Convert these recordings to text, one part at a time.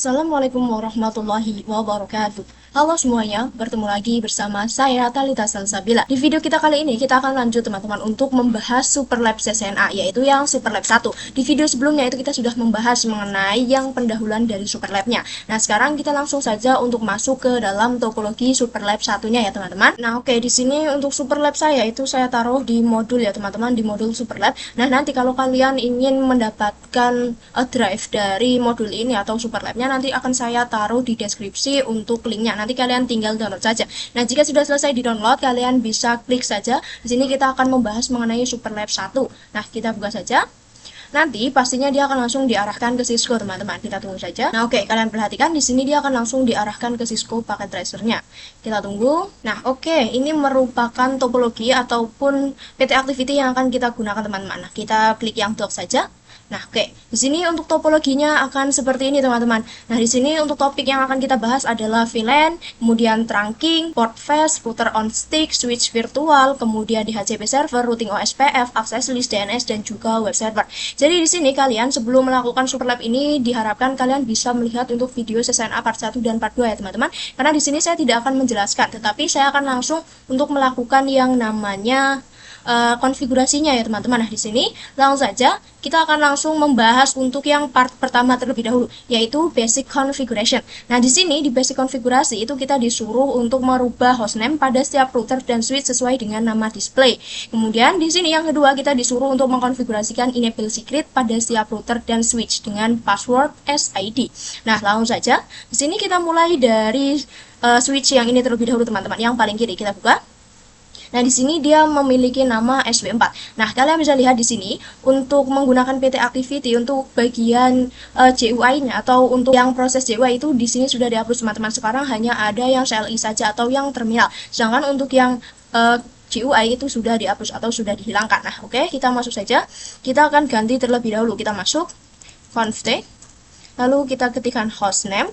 Assalamualaikum warahmatullahi wabarakatuh. Halo semuanya, bertemu lagi bersama saya Talita Salsabila. Di video kita kali ini kita akan lanjut teman-teman untuk membahas Superlab CCNA, yaitu yang Superlab 1. Di video sebelumnya itu kita sudah membahas mengenai yang pendahuluan dari Superlabnya. Nah, sekarang kita langsung saja untuk masuk ke dalam topologi Superlab satunya ya teman-teman. Nah, oke, di sini untuk Superlab saya itu saya taruh di modul ya teman-teman, di modul Superlab. Nah, nanti kalau kalian ingin mendapatkan drive dari modul ini atau Superlabnya, nanti akan saya taruh di deskripsi untuk linknya. Nanti kalian tinggal download saja. Nah, jika sudah selesai di download, kalian bisa klik saja. Di sini kita akan membahas mengenai Superlab 1. Nah, kita buka saja. Nanti pastinya dia akan langsung diarahkan ke Cisco, teman-teman. Kita tunggu saja. Nah, oke, kalian perhatikan di sini dia akan langsung diarahkan ke Cisco paket tracernya. Kita tunggu. Nah, oke, ini merupakan topologi ataupun PT activity yang akan kita gunakan, teman-teman. Nah, kita klik yang dock saja. Nah, oke. Di sini untuk topologinya akan seperti ini, teman-teman. Nah, di sini untuk topik yang akan kita bahas adalah VLAN, kemudian trunking, port fast, router on stick, switch virtual, kemudian DHCP server, routing OSPF, access list DNS, dan juga web server. Jadi di sini kalian sebelum melakukan Superlab ini diharapkan kalian bisa melihat untuk video CCNA part 1 dan part 2 ya, teman-teman. Karena di sini saya tidak akan menjelaskan, tetapi saya akan langsung untuk melakukan yang namanya konfigurasinya ya teman-teman. Nah, di sini langsung saja kita akan langsung membahas untuk yang part pertama terlebih dahulu, yaitu basic configuration. Nah, di sini di basic konfigurasi itu kita disuruh untuk merubah hostname pada setiap router dan switch sesuai dengan nama display. Kemudian di sini yang kedua kita disuruh untuk mengkonfigurasikan enable secret pada setiap router dan switch dengan password SID. Nah, langsung saja di sini kita mulai dari switch yang ini terlebih dahulu teman-teman. Yang paling kiri kita buka. Nah, di sini dia memiliki nama SW4. Nah, kalian bisa lihat di sini untuk menggunakan PT Activity untuk bagian GUI-nya atau untuk yang proses GUI itu di sini sudah dihapus teman-teman. Sekarang hanya ada yang CLI saja atau yang terminal. Sedangkan untuk yang GUI itu sudah dihapus atau sudah dihilangkan. Nah, oke, kita masuk saja. Kita akan ganti terlebih dahulu. Kita masuk config. Lalu kita ketikkan hostname.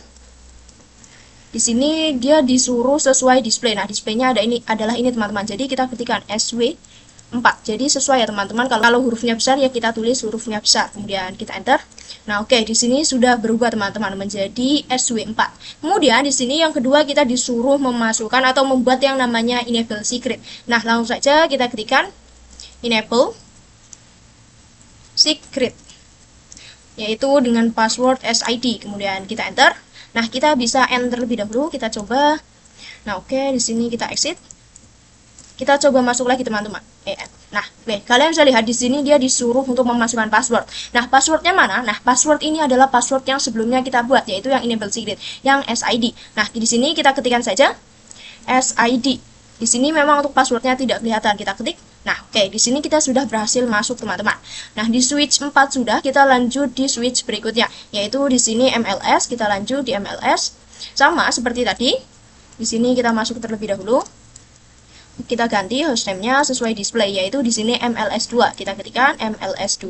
Di sini dia disuruh sesuai display. Nah, displaynya adalah ini teman-teman. Jadi kita ketikkan SW4. Jadi sesuai ya teman-teman. Kalau hurufnya besar ya kita tulis hurufnya besar. Kemudian kita enter. Nah, oke, di sini sudah berubah teman-teman menjadi SW4. Kemudian di sini yang kedua kita disuruh memasukkan atau membuat yang namanya enable secret. Nah, langsung saja kita ketikkan enable secret, yaitu dengan password SID. Kemudian kita enter. Nah, kita bisa enter lebih dahulu, kita coba. Nah, oke, di sini kita exit. Kita coba masuk lagi, teman-teman. Nah, oke, kalian bisa lihat di sini dia disuruh untuk memasukkan password. Nah, passwordnya mana? Nah, password ini adalah password yang sebelumnya kita buat, yaitu yang enable secret, yang SID. Nah, di sini kita ketikkan saja SID. Di sini memang untuk passwordnya tidak kelihatan, kita ketik. Nah, oke, di sini kita sudah berhasil masuk teman-teman. Nah, di switch 4 sudah, kita lanjut di switch berikutnya, yaitu di sini MLS, kita lanjut di MLS. Sama seperti tadi. Di sini kita masuk terlebih dahulu. Kita ganti hostname-nya sesuai display, yaitu di sini MLS2. Kita ketikkan MLS2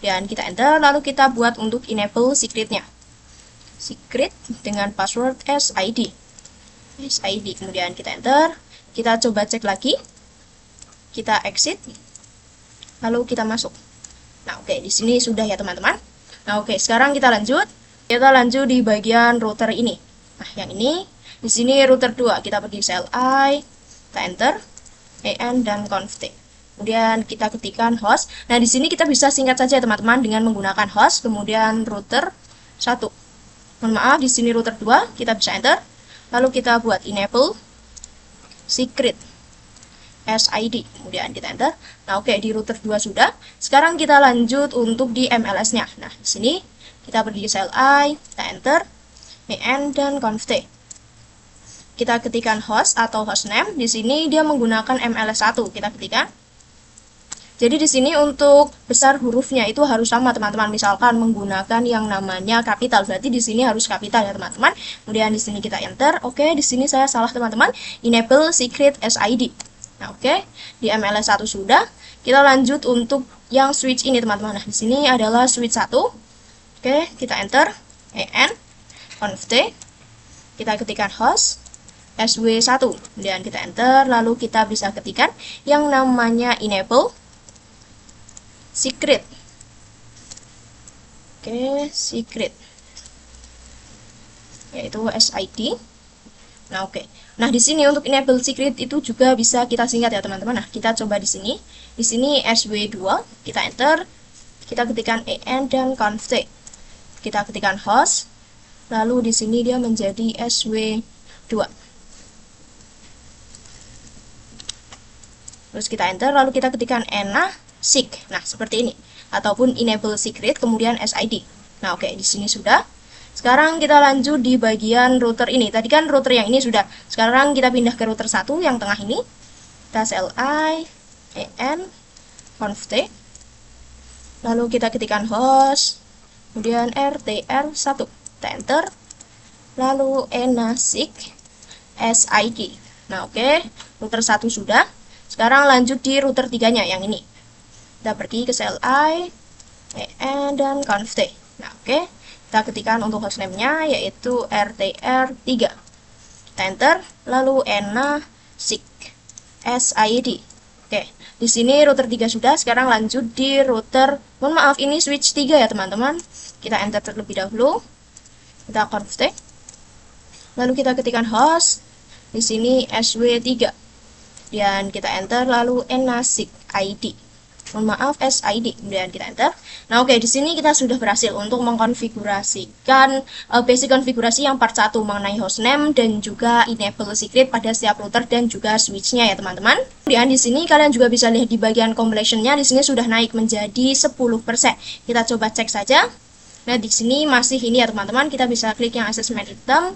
dan kita enter, lalu kita buat untuk enable secret-nya. Secret dengan password SID. SID, kemudian kita enter. Kita coba cek lagi. Kita exit, lalu kita masuk. Nah, oke, di sini sudah ya teman-teman. Nah, oke, sekarang kita lanjut. Kita lanjut di bagian router ini. Nah, yang ini di sini router 2. Kita pergi CLI, kita enter EN dan config. Kemudian kita ketikkan host. Nah, di sini kita bisa singkat saja teman-teman dengan menggunakan host, kemudian router 1. Mohon maaf, di sini router 2, kita bisa enter. Lalu kita buat enable secret SID, kemudian kita enter. Nah, oke, di router 2 sudah. Sekarang kita lanjut untuk di MLS-nya. Nah, di sini kita pergi ke CLI, kita enter EN dan config. Kita ketikkan host atau hostname. Di sini dia menggunakan MLS1. Kita ketikkan. Jadi di sini untuk besar hurufnya itu harus sama teman-teman. Misalkan menggunakan yang namanya kapital, berarti di sini harus kapital ya teman-teman. Kemudian di sini kita enter. Oke, di sini saya salah teman-teman. Enable secret SID. Nah, oke, di MLS1 sudah. Kita lanjut untuk yang switch ini teman-teman. Nah, di sini adalah switch 1. Oke, kita enter EN config. Kita ketikkan host SW1, kemudian kita enter, lalu kita bisa ketikkan yang namanya enable secret. Oke, secret. yaitu SID. Nah, oke. Nah, di sini untuk enable secret itu juga bisa kita singkat ya, teman-teman. Nah, kita coba di sini. Di sini SW2, kita enter, kita ketikkan EN dan config. Kita ketikkan host, lalu di sini dia menjadi SW2. Terus kita enter, lalu kita ketikkan ENA SIG. Nah, seperti ini. Ataupun enable secret, kemudian SID. Nah, oke, di sini sudah. Sekarang kita lanjut di bagian router ini. Tadi kan router yang ini sudah. Sekarang kita pindah ke router 1 yang tengah ini. Kita CLI, EN, config. Lalu kita ketikkan host, kemudian RTR1. Kita enter. Lalu ENA SIG, SID. Nah, oke. Router 1 sudah. Sekarang lanjut di router 3-nya yang ini. Kita pergi ke CLI, EN, dan config. Nah, oke. Kita ketikkan untuk hostname-nya yaitu RTR3. Kita enter, lalu ENA SIG, SID. Oke, di sini router 3 sudah. Sekarang lanjut di router, mohon maaf ini switch 3 ya teman-teman. Kita enter terlebih dahulu. Kita config. Lalu kita ketikkan host. Di sini SW3. Dan kita enter lalu ENA SIG ID. Mohon maaf SID, kemudian kita enter. Nah, oke, di sini kita sudah berhasil untuk mengkonfigurasikan basic konfigurasi yang part 1 mengenai hostname dan juga enable secret pada setiap router dan juga switch-nya ya, teman-teman. Kemudian di sini kalian juga bisa lihat di bagian completion-nya di sini sudah naik menjadi 10%. Kita coba cek saja. Nah, di sini masih ini ya, teman-teman. Kita bisa klik yang assessment item.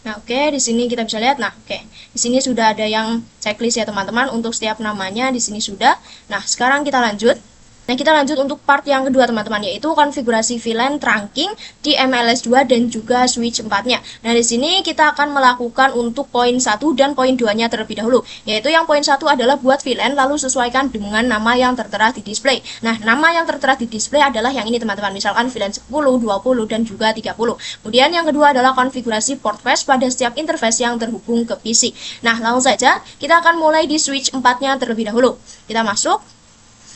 Nah, oke, di sini kita bisa lihat. Nah, oke, di sini sudah ada yang checklist ya, teman-teman. Untuk setiap namanya di sini sudah. Nah, sekarang kita lanjut. Nah, kita lanjut untuk part yang kedua, teman-teman, yaitu konfigurasi VLAN trunking di MLS2 dan juga switch 4-nya. Nah, di sini kita akan melakukan untuk poin 1 dan poin 2-nya terlebih dahulu. Yaitu yang poin 1 adalah buat VLAN lalu sesuaikan dengan nama yang tertera di display. Nah, nama yang tertera di display adalah yang ini, teman-teman. Misalkan VLAN 10, 20, dan juga 30. Kemudian yang kedua adalah konfigurasi port fetch pada setiap interface yang terhubung ke PC. Nah, langsung saja kita akan mulai di switch 4-nya terlebih dahulu. Kita masuk.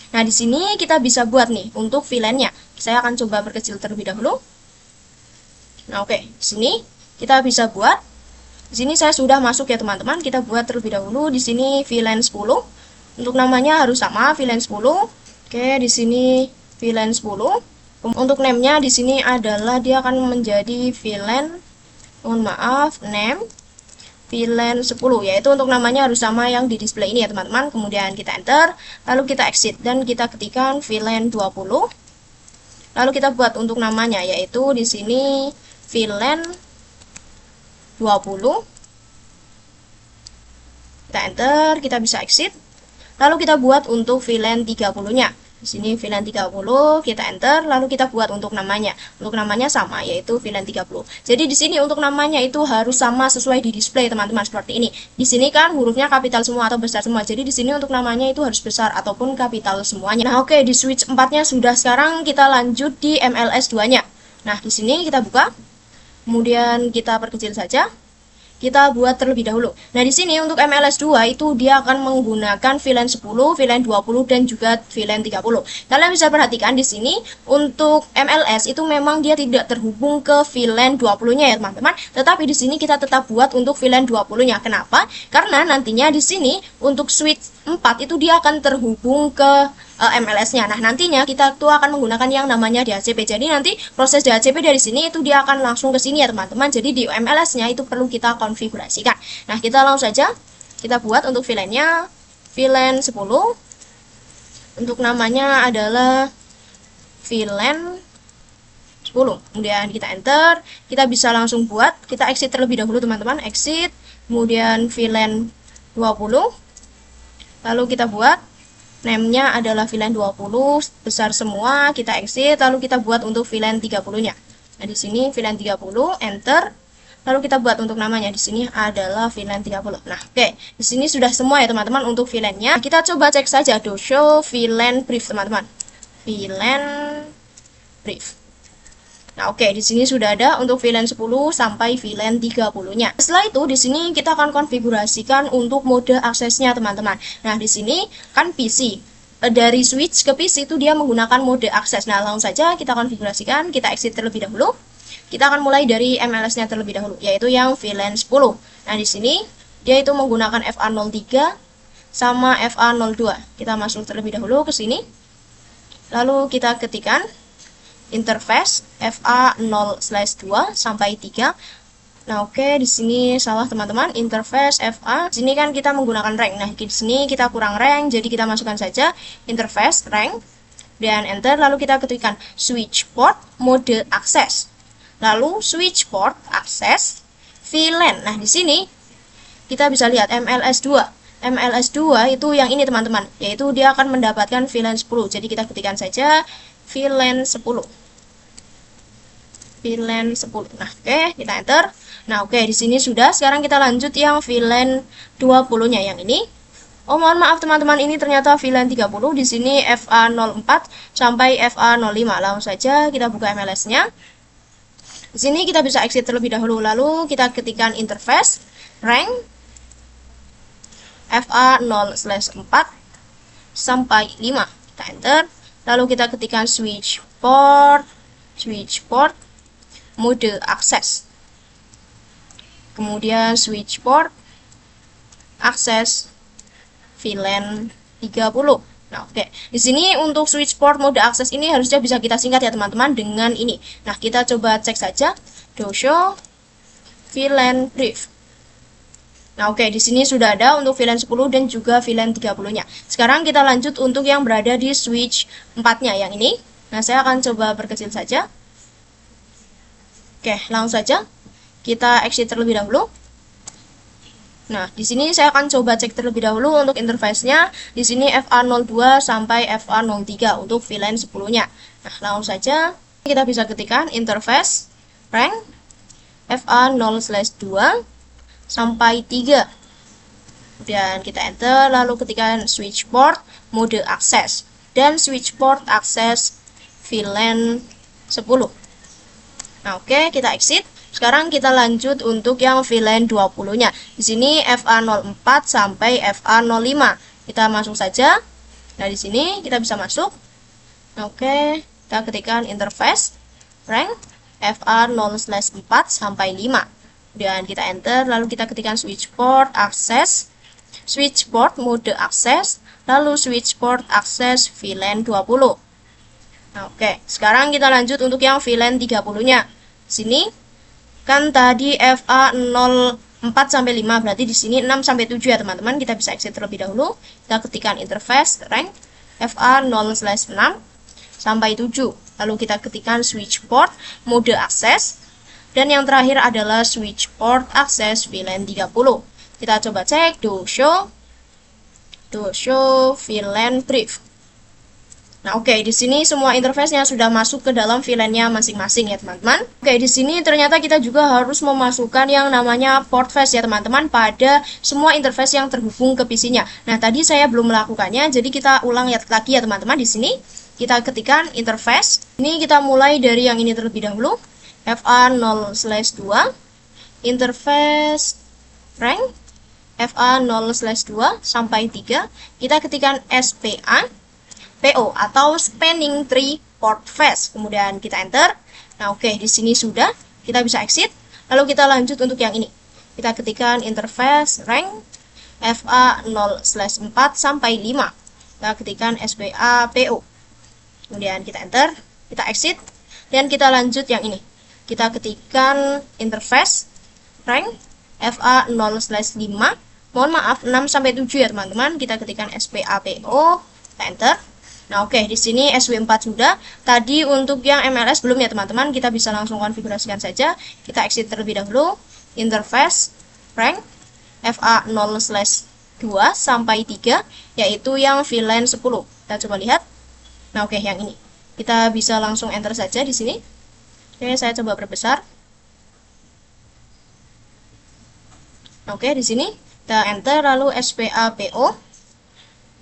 Nah, di sini kita bisa buat nih untuk VLAN-nya. Saya akan coba perkecil terlebih dahulu. Nah, oke. Di sini kita bisa buat. Di sini saya sudah masuk ya, teman-teman. Kita buat terlebih dahulu. Di sini VLAN 10. Untuk namanya harus sama, VLAN 10. Oke, di sini VLAN 10. Untuk name-nya di sini adalah dia akan menjadi VLAN, mohon maaf, name VLAN 10, yaitu untuk namanya harus sama yang di display ini ya, teman-teman. Kemudian kita enter, lalu kita exit dan kita ketikkan VLAN 20. Lalu kita buat untuk namanya yaitu di sini VLAN 20. Kita enter, kita bisa exit. Lalu kita buat untuk VLAN 30-nya. Di sini VLAN 30, kita enter, lalu kita buat untuk namanya. Untuk namanya sama, yaitu VLAN 30. Jadi di sini untuk namanya itu harus sama sesuai di display, teman-teman, seperti ini. Di sini kan hurufnya kapital semua atau besar semua. Jadi di sini untuk namanya itu harus besar ataupun kapital semuanya. Nah, oke, di switch 4-nya sudah. Sekarang kita lanjut di MLS 2-nya. Nah, di sini kita buka. Kemudian kita perkecil saja. Kita buat terlebih dahulu. Nah, di sini untuk MLS 2 itu dia akan menggunakan VLAN 10, VLAN 20 dan juga VLAN 30. Kalian bisa perhatikan di sini untuk MLS itu memang dia tidak terhubung ke VLAN 20-nya ya, teman-teman. Tetapi di sini kita tetap buat untuk VLAN 20-nya. Kenapa? Karena nantinya di sini untuk switch 4 itu dia akan terhubung ke MLS-nya. Nah, nantinya kita tuh akan menggunakan yang namanya DHCP. Jadi nanti proses DHCP dari sini itu dia akan langsung ke sini ya, teman-teman. Jadi di MLS-nya itu perlu kita konfigurasikan. Nah, kita langsung saja kita buat untuk VLAN-nya VLAN 10. Untuk namanya adalah VLAN 10. Kemudian kita enter, kita bisa langsung buat, kita exit terlebih dahulu, teman-teman. Exit, kemudian VLAN 20. Lalu kita buat name-nya adalah VLAN 20 besar semua, kita exit, lalu kita buat untuk VLAN 30-nya. Nah, di sini VLAN 30, enter. Lalu kita buat untuk namanya di sini adalah VLAN 30. Nah, oke. Di sini sudah semua ya, teman-teman, untuk VLAN-nya. Kita coba cek saja do show VLAN brief, teman-teman. VLAN brief. Nah, oke, di sini sudah ada untuk VLAN 10 sampai VLAN 30-nya. Setelah itu di sini kita akan konfigurasikan untuk mode aksesnya, teman-teman. Nah, di sini kan PC. Dari switch ke PC itu dia menggunakan mode akses. Nah, langsung saja kita konfigurasikan, kita exit terlebih dahulu. Kita akan mulai dari MLS-nya terlebih dahulu, yaitu yang VLAN 10. Nah, di sini dia itu menggunakan FA03 sama FA02. Kita masuk terlebih dahulu ke sini. Lalu kita ketikkan interface FA0/2 sampai 3. Nah, oke, di sini salah teman-teman, interface FA. Di sini kan kita menggunakan rank. Nah, di sini kita kurang rank, jadi kita masukkan saja interface rank dan enter. Lalu kita ketikkan switch port mode akses. Lalu switch port akses VLAN. Nah, di sini kita bisa lihat MLS2. MLS2 itu yang ini teman-teman, yaitu dia akan mendapatkan VLAN 10. Jadi kita ketikkan saja VLAN 10. VLAN 10. Nah, oke, kita enter. Nah, oke, di sini sudah. Sekarang kita lanjut yang VLAN 20-nya yang ini. Oh, mohon maaf teman-teman, ini ternyata VLAN 30. Di sini FA04 sampai FA05. Langsung saja kita buka MLS-nya. Di sini kita bisa exit terlebih dahulu. Lalu kita ketikkan interface rank FA0/4 sampai 5. Kita enter. Lalu kita ketikkan switch port mode akses. Kemudian switch port akses VLAN 30. Nah, oke. Di sini untuk switch port mode akses ini harusnya bisa kita singkat ya teman-teman dengan ini. Nah, kita coba cek saja do show VLAN brief. Nah, oke, di sini sudah ada untuk VLAN 10 dan juga VLAN 30-nya. Sekarang kita lanjut untuk yang berada di switch 4-nya yang ini. Nah, saya akan coba perkecil saja. Oke, langsung saja kita exit terlebih dahulu. Nah, di sini saya akan coba cek terlebih dahulu untuk interface-nya. Di sini FA02 sampai FA03 untuk VLAN 10-nya. Nah, langsung saja kita bisa ketikkan interface rank FA0/2 sampai 3. Kemudian kita enter, lalu ketikkan switch port mode akses dan switch port akses VLAN 10. Nah, oke, kita exit. Sekarang kita lanjut untuk yang VLAN 20-nya. Di sini FA04 sampai FA05. Kita masuk saja. Nah, di sini kita bisa masuk. Nah, oke, kita ketikkan interface rank FA0/4 sampai 5. Dan kita enter, lalu kita ketikkan switch port akses, switch port mode akses, lalu switch port akses VLAN 20. Nah, oke, sekarang kita lanjut untuk yang VLAN 30-nya. Sini kan tadi FA04 sampai 5, berarti di sini 6 sampai 7 ya teman-teman. Kita bisa exit terlebih dahulu. Kita ketikkan interface rank FA0/6 sampai 7. Lalu kita ketikkan switch port mode akses dan yang terakhir adalah switch port akses VLAN 30. Kita coba cek do show VLAN brief. Nah, oke, di sini semua interface-nya sudah masuk ke dalam VLAN-nya masing-masing ya, teman-teman. Oke, di sini ternyata kita juga harus memasukkan yang namanya port face ya, teman-teman, pada semua interface yang terhubung ke PC-nya. Nah, tadi saya belum melakukannya, jadi kita ulang lagi ya, teman-teman. Di sini kita ketikkan interface. Ini kita mulai dari yang ini terlebih dahulu. FA0/2 interface rank FA0/2 sampai 3. Kita ketikkan SPA PO atau spanning tree port face. Kemudian kita enter. Nah, oke, di sini sudah. Kita bisa exit. Lalu kita lanjut untuk yang ini. Kita ketikkan interface rank FA0/4 sampai 5. Kita ketikkan SPA PO. Kemudian kita enter. Kita exit. Dan kita lanjut yang ini. Kita ketikkan interface rank FA0/5. Mohon maaf, 6 sampai 7 ya, teman-teman. Kita ketikkan SPA PO. Kita enter. Nah, oke, di sini SW4 sudah. Tadi untuk yang MLS belum ya, teman-teman. Kita bisa langsung konfigurasikan saja. Kita exit terlebih dahulu. Interface rank FA0/2 sampai 3, yaitu yang VLAN 10. Kita coba lihat. Nah, oke, yang ini. Kita bisa langsung enter saja di sini. Oke, saya coba perbesar. Oke, di sini kita enter lalu SPA PO.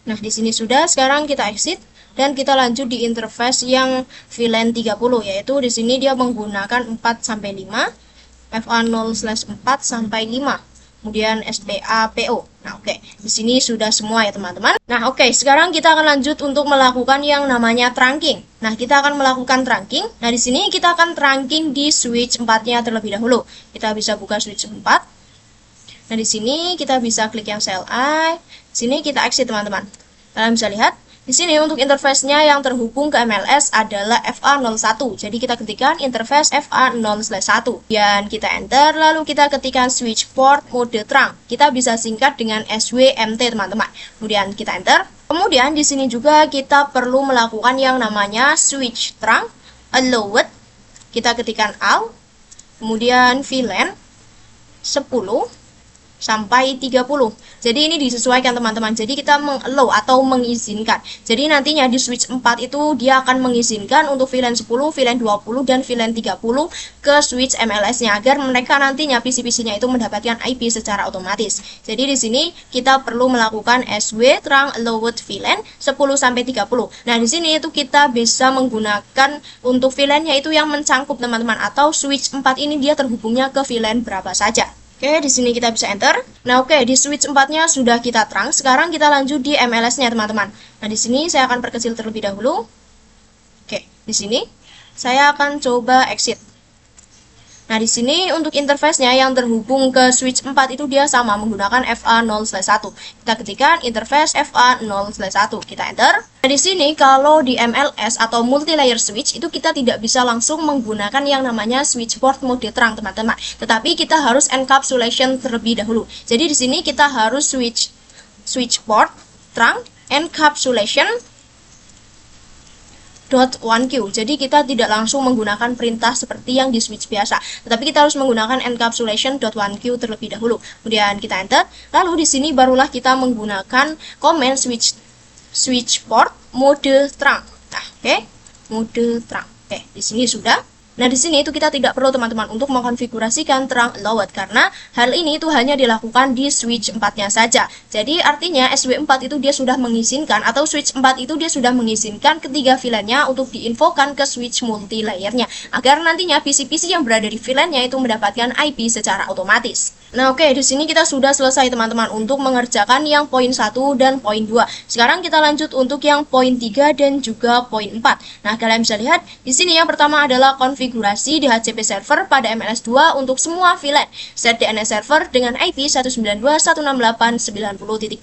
Nah, di sini sudah. Sekarang kita exit. Dan kita lanjut di interface yang VLAN 30, yaitu di sini dia menggunakan 4 sampai 5, FA0/4 sampai 5. kemudian SPAPO. Nah, oke. Di sini sudah semua ya, teman-teman. Nah, oke. Sekarang kita akan lanjut untuk melakukan yang namanya trunking. Nah, kita akan melakukan trunking. Nah, di sini kita akan trunking di switch 4-nya terlebih dahulu. Kita bisa buka switch 4. Nah, di sini kita bisa klik yang CLI. Di sini kita exit, teman-teman. Kalian bisa lihat, di sini untuk interface-nya yang terhubung ke MLS adalah FA01. Jadi kita ketikkan interface FA0/1. Dan kita enter, lalu kita ketikkan switch port mode trunk. Kita bisa singkat dengan SWMT, teman-teman. Kemudian kita enter. Kemudian di sini juga kita perlu melakukan yang namanya switch trunk allowed. Kita ketikkan all. Kemudian VLAN 10 sampai 30. Jadi ini disesuaikan, teman-teman. Jadi kita meng-allow atau mengizinkan. Jadi nantinya di switch 4 itu dia akan mengizinkan untuk VLAN 10, VLAN 20 dan VLAN 30 ke switch MLS-nya agar mereka nantinya PC-PC-nya itu mendapatkan IP secara otomatis. Jadi di sini kita perlu melakukan SW trunk allowed VLAN 10 sampai 30. Nah, di sini itu kita bisa menggunakan untuk VLAN-nya itu yang mencangkup, teman-teman, atau switch 4 ini dia terhubungnya ke VLAN berapa saja. Oke, di sini kita bisa enter. Nah, oke, di switch 4-nya sudah kita terang. Sekarang kita lanjut di MLS-nya, teman-teman. Nah, di sini saya akan perkecil terlebih dahulu. Oke, di sini saya akan coba exit. Nah, di sini untuk interface-nya yang terhubung ke switch 4 itu dia sama menggunakan FA0/1. Kita ketikkan interface FA0/1. Kita enter. Nah, di sini kalau di MLS atau multi-layer switch itu kita tidak bisa langsung menggunakan yang namanya switch port mode trunk, teman-teman. Tetapi kita harus encapsulation terlebih dahulu. Jadi di sini kita harus switch port trunk encapsulation .1Q. Jadi kita tidak langsung menggunakan perintah seperti yang di switch biasa, tetapi kita harus menggunakan encapsulation .1Q terlebih dahulu. Kemudian kita enter. Lalu di sini barulah kita menggunakan command switch port mode trunk. Nah, oke. Mode trunk. Oke, di sini sudah. Nah, di sini itu kita tidak perlu, teman-teman, untuk mengkonfigurasikan trunk allowed karena hal ini itu hanya dilakukan di switch 4-nya saja. Jadi artinya SW4 itu dia sudah mengizinkan atau switch 4 itu dia sudah mengizinkan ketiga VLAN-nya untuk diinfokan ke switch multi layer-nya agar nantinya PC-PC yang berada di VLAN-nya itu mendapatkan IP secara otomatis. Nah, oke, di sini kita sudah selesai, teman-teman, untuk mengerjakan yang poin 1 dan poin 2. Sekarang kita lanjut untuk yang poin 3 dan juga poin 4. Nah, kalian bisa lihat di sini yang pertama adalah konfigurasi DHCP server pada MLS2 untuk semua VLAN. Set DNS server dengan IP 192.168.90.2.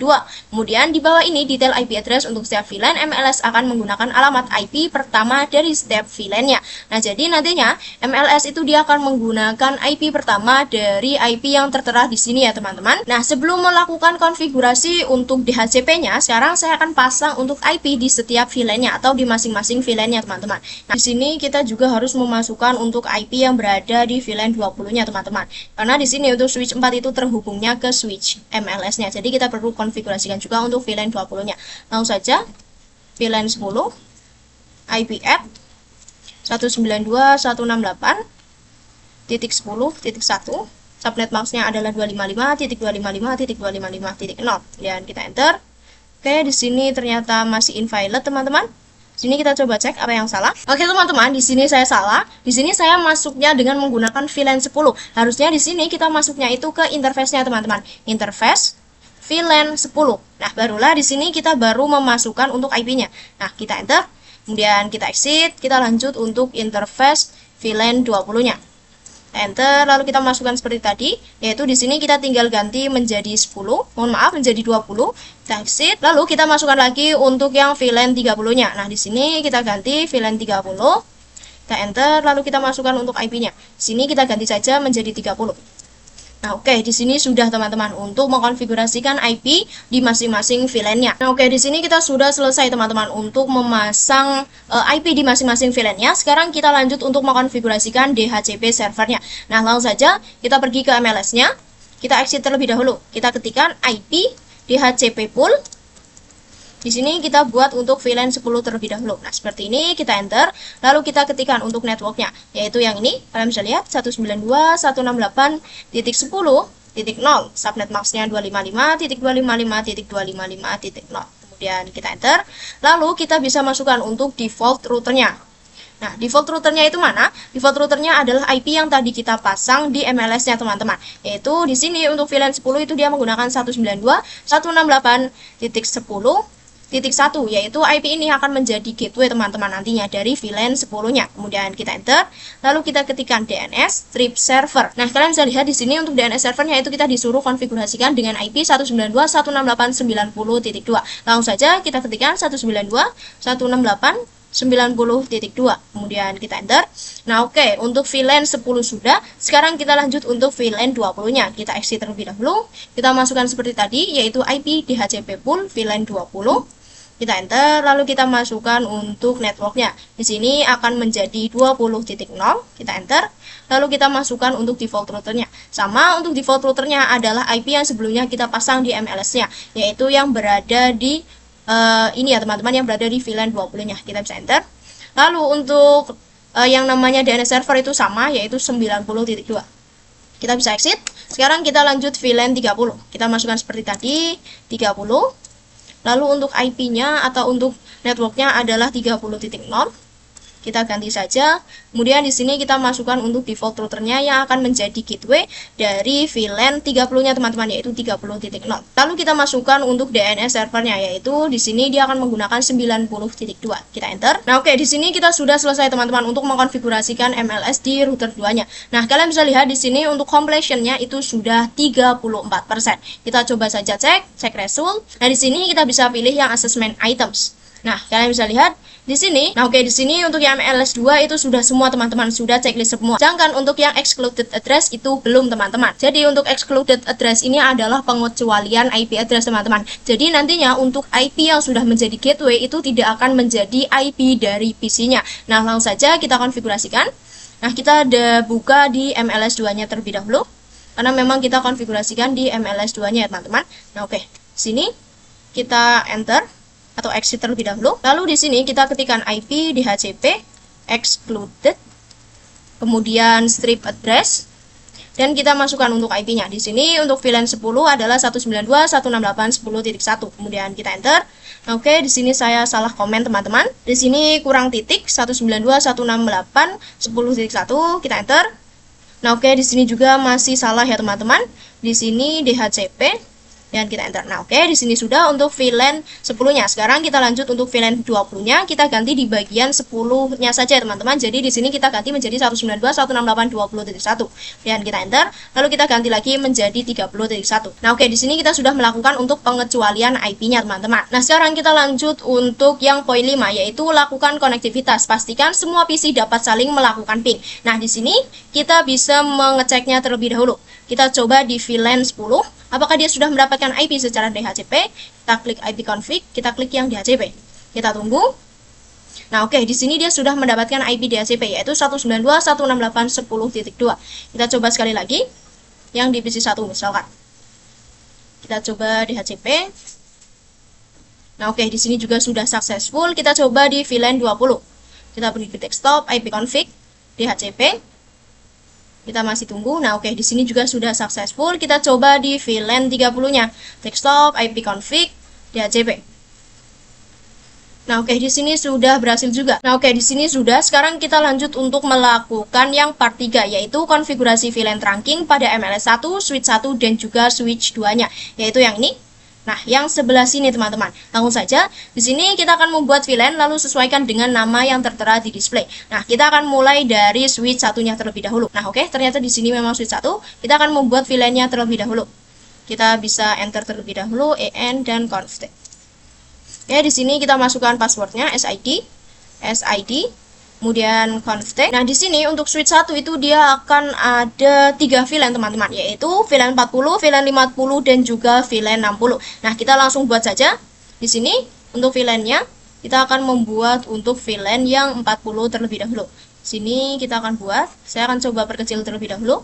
Kemudian di bawah ini detail IP address untuk setiap VLAN MLS akan menggunakan alamat IP pertama dari setiap VLAN-nya. Nah, jadi nantinya MLS itu dia akan menggunakan IP pertama dari IP yang tertera di sini ya, teman-teman. Nah, sebelum melakukan konfigurasi untuk DHCP-nya, sekarang saya akan pasang untuk IP di setiap VLAN-nya atau di masing-masing VLAN-nya, teman-teman. Nah, di sini kita juga harus memasukkan untuk IP yang berada di VLAN 20-nya, teman-teman. Karena di sini untuk switch 4 itu terhubungnya ke switch MLS-nya. Jadi kita perlu konfigurasikan juga untuk VLAN 20-nya. Langsung saja VLAN 10 IP add 192.168.10.1. Subnet masknya adalah 255.255.255.0 dan kita enter. Oke, di sini ternyata masih invalid, teman-teman. Sini kita coba cek apa yang salah. Oke, teman-teman, di sini saya salah. Di sini saya masuknya dengan menggunakan VLAN 10. Harusnya di sini kita masuknya itu ke interface-nya, teman-teman. Interface VLAN 10. Nah, barulah di sini kita baru memasukkan untuk IP-nya. Nah, kita enter. Kemudian kita exit. Kita lanjut untuk interface VLAN 20-nya. Enter, lalu kita masukkan seperti tadi, yaitu di sini kita tinggal ganti menjadi 10, menjadi 20, kita exit, lalu kita masukkan lagi untuk yang VLAN 30-nya. Nah, di sini kita ganti VLAN 30, kita enter, lalu kita masukkan untuk IP-nya. Di sini kita ganti saja menjadi 30. Nah, oke, di sini sudah, teman-teman, untuk mengkonfigurasikan IP di masing-masing VLAN-nya. Nah, oke, di sini kita sudah selesai, teman-teman, untuk memasang IP di masing-masing VLAN-nya. Sekarang kita lanjut untuk mengkonfigurasikan DHCP servernya. Nah, langsung saja kita pergi ke MLS-nya. Kita exit terlebih dahulu. Kita ketikkan IP DHCP pool. Di sini kita buat untuk VLAN 10 terlebih dahulu. Nah, seperti ini kita enter, lalu kita ketikkan untuk networknya, yaitu yang ini. Kalian bisa lihat 192.168.10.0. Subnet masknya 255.255.255.0. Kemudian kita enter, lalu kita bisa masukkan untuk default routernya. Nah, default routernya itu mana? Default routernya adalah IP yang tadi kita pasang di MLS-nya teman-teman. Yaitu di sini untuk VLAN 10 itu dia menggunakan 192.168.10.1, yaitu IP ini akan menjadi gateway teman-teman nantinya dari VLAN 10-nya. Kemudian kita enter, lalu kita ketikkan DNS strip server. Nah, kalian bisa lihat di sini untuk DNS servernya itu kita disuruh konfigurasikan dengan IP 192.168.90.2. Langsung saja kita ketikkan 192.168.90.2, kemudian kita enter. Nah, oke, untuk VLAN 10 sudah. Sekarang kita lanjut untuk VLAN 20-nya. Kita exit terlebih dahulu. Kita masukkan seperti tadi, yaitu IP DHCP pool VLAN 20. Kita enter, lalu kita masukkan untuk networknya. Di sini akan menjadi 20.0. Kita enter, lalu kita masukkan untuk default routernya. Sama, untuk default routernya adalah IP yang sebelumnya kita pasang di MLS-nya, yaitu yang berada di ini ya teman-teman, yang berada di VLAN 20-nya. Kita bisa enter. Lalu untuk yang namanya DNS server itu sama, yaitu 90.2. Kita bisa exit. Sekarang kita lanjut VLAN 30. Kita masukkan seperti tadi 30. Lalu untuk IP-nya atau untuk networknya adalah 30.0. Kita ganti saja. Kemudian di sini kita masukkan untuk default routernya yang akan menjadi gateway dari VLAN 30-nya teman-teman, yaitu 30.0. Lalu kita masukkan untuk DNS servernya, yaitu di sini dia akan menggunakan 90.2. Kita enter. Nah, oke, di sini kita sudah selesai teman-teman untuk mengkonfigurasikan MLS di router 2-nya. Nah, kalian bisa lihat di sini untuk completion-nya itu sudah 34%. Kita coba saja cek result. Nah, di sini kita bisa pilih yang assessment items. Nah, kalian bisa lihat di sini. Nah, oke, di sini untuk yang MLS 2 itu sudah semua teman-teman, sudah checklist semua. Sedangkan untuk yang excluded address itu belum teman-teman. Jadi untuk excluded address ini adalah pengecualian IP address teman-teman. Jadi nantinya untuk IP yang sudah menjadi gateway itu tidak akan menjadi IP dari PC-nya. Nah, langsung saja kita konfigurasikan. Nah, kita ada buka di MLS 2-nya terlebih dahulu. Karena memang kita konfigurasikan di MLS 2-nya ya teman-teman. Nah, oke. Sini kita enter atau exit terlebih dahulu. Lalu di sini kita ketikkan IP DHCP excluded, kemudian strip address, dan kita masukkan untuk IP-nya. Di sini untuk VLAN 10 adalah 192.168.10.1. Kemudian kita enter. Nah, oke, di sini saya salah komen teman-teman. Di sini kurang titik 192.168.10.1. Kita enter. Nah, oke, di sini juga masih salah ya teman-teman. Di sini DHCP dan kita enter. Nah, oke, di sini sudah untuk VLAN 10-nya. Sekarang kita lanjut untuk VLAN 20-nya. Kita ganti di bagian 10-nya saja, teman-teman. Jadi di sini kita ganti menjadi 192.168.20.1. Dan kita enter. Lalu kita ganti lagi menjadi 30.1. Nah, oke, di sini kita sudah melakukan untuk pengecualian IP-nya, teman-teman. Nah, sekarang kita lanjut untuk yang poin 5, yaitu lakukan konektivitas. Pastikan semua PC dapat saling melakukan ping. Nah, di sini kita bisa mengeceknya terlebih dahulu. Kita coba di VLAN 10. Apakah dia sudah mendapatkan IP secara DHCP? Kita klik IP config, kita klik yang DHCP. Kita tunggu. Nah, oke, di sini dia sudah mendapatkan IP DHCP, yaitu 192.168.10.2. Kita coba sekali lagi yang di PC 1 misalkan. Kita coba DHCP. Nah, oke, di sini juga sudah successful. Kita coba di VLAN 20. Kita pergi ke desktop, IP config, DHCP. Kita masih tunggu. Nah, oke, di sini juga sudah successful. Kita coba di VLAN 30-nya. Desktop, IP config, DHCP. Nah, oke, di sini sudah berhasil juga. Nah, oke, di sini sudah. Sekarang kita lanjut untuk melakukan yang part 3, yaitu konfigurasi VLAN trunking pada MLS 1, switch 1, dan juga switch 2-nya, yaitu yang ini. Nah, yang sebelah sini teman-teman. Langsung saja, di sini kita akan membuat VLAN lalu sesuaikan dengan nama yang tertera di display. Nah, kita akan mulai dari switch satunya terlebih dahulu. Nah, oke, ternyata di sini memang switch 1. Kita akan membuat VLAN-nya terlebih dahulu. Kita bisa enter terlebih dahulu EN dan config. Ya, di sini kita masukkan passwordnya SID, kemudian config. Nah, di sini untuk switch 1 itu dia akan ada 3 VLAN teman-teman, yaitu VLAN 40, VLAN 50, dan juga VLAN 60. Nah, kita langsung buat saja. Di sini untuk VLAN-nya kita akan membuat untuk VLAN yang 40 terlebih dahulu. Sini kita akan buat. Saya akan coba perkecil terlebih dahulu.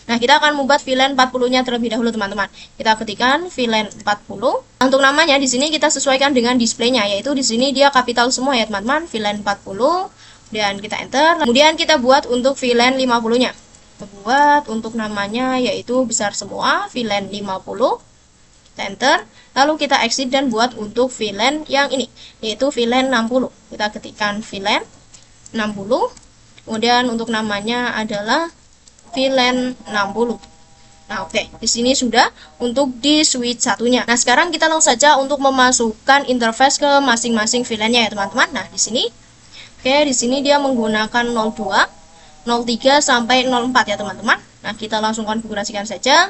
Nah, kita akan membuat VLAN 40-nya terlebih dahulu teman-teman. Kita ketikkan VLAN 40. Untuk namanya di sini kita sesuaikan dengan displaynya, yaitu di sini dia kapital semua ya teman-teman, VLAN 40. Dan kita enter. Kemudian kita buat untuk VLAN 50-nya. Kita buat untuk namanya yaitu besar semua, VLAN 50. Kita enter. Lalu kita exit dan buat untuk VLAN yang ini, yaitu VLAN 60. Kita ketikkan VLAN 60. Kemudian untuk namanya adalah VLAN 60. Nah, oke, di sini sudah untuk di switch satunya. Nah, sekarang kita langsung saja untuk memasukkan interface ke masing-masing VLAN-nya ya, teman-teman. Nah, di sini, oke, di sini dia menggunakan 02, 03 sampai 04 ya, teman-teman. Nah, kita langsung konfigurasikan saja.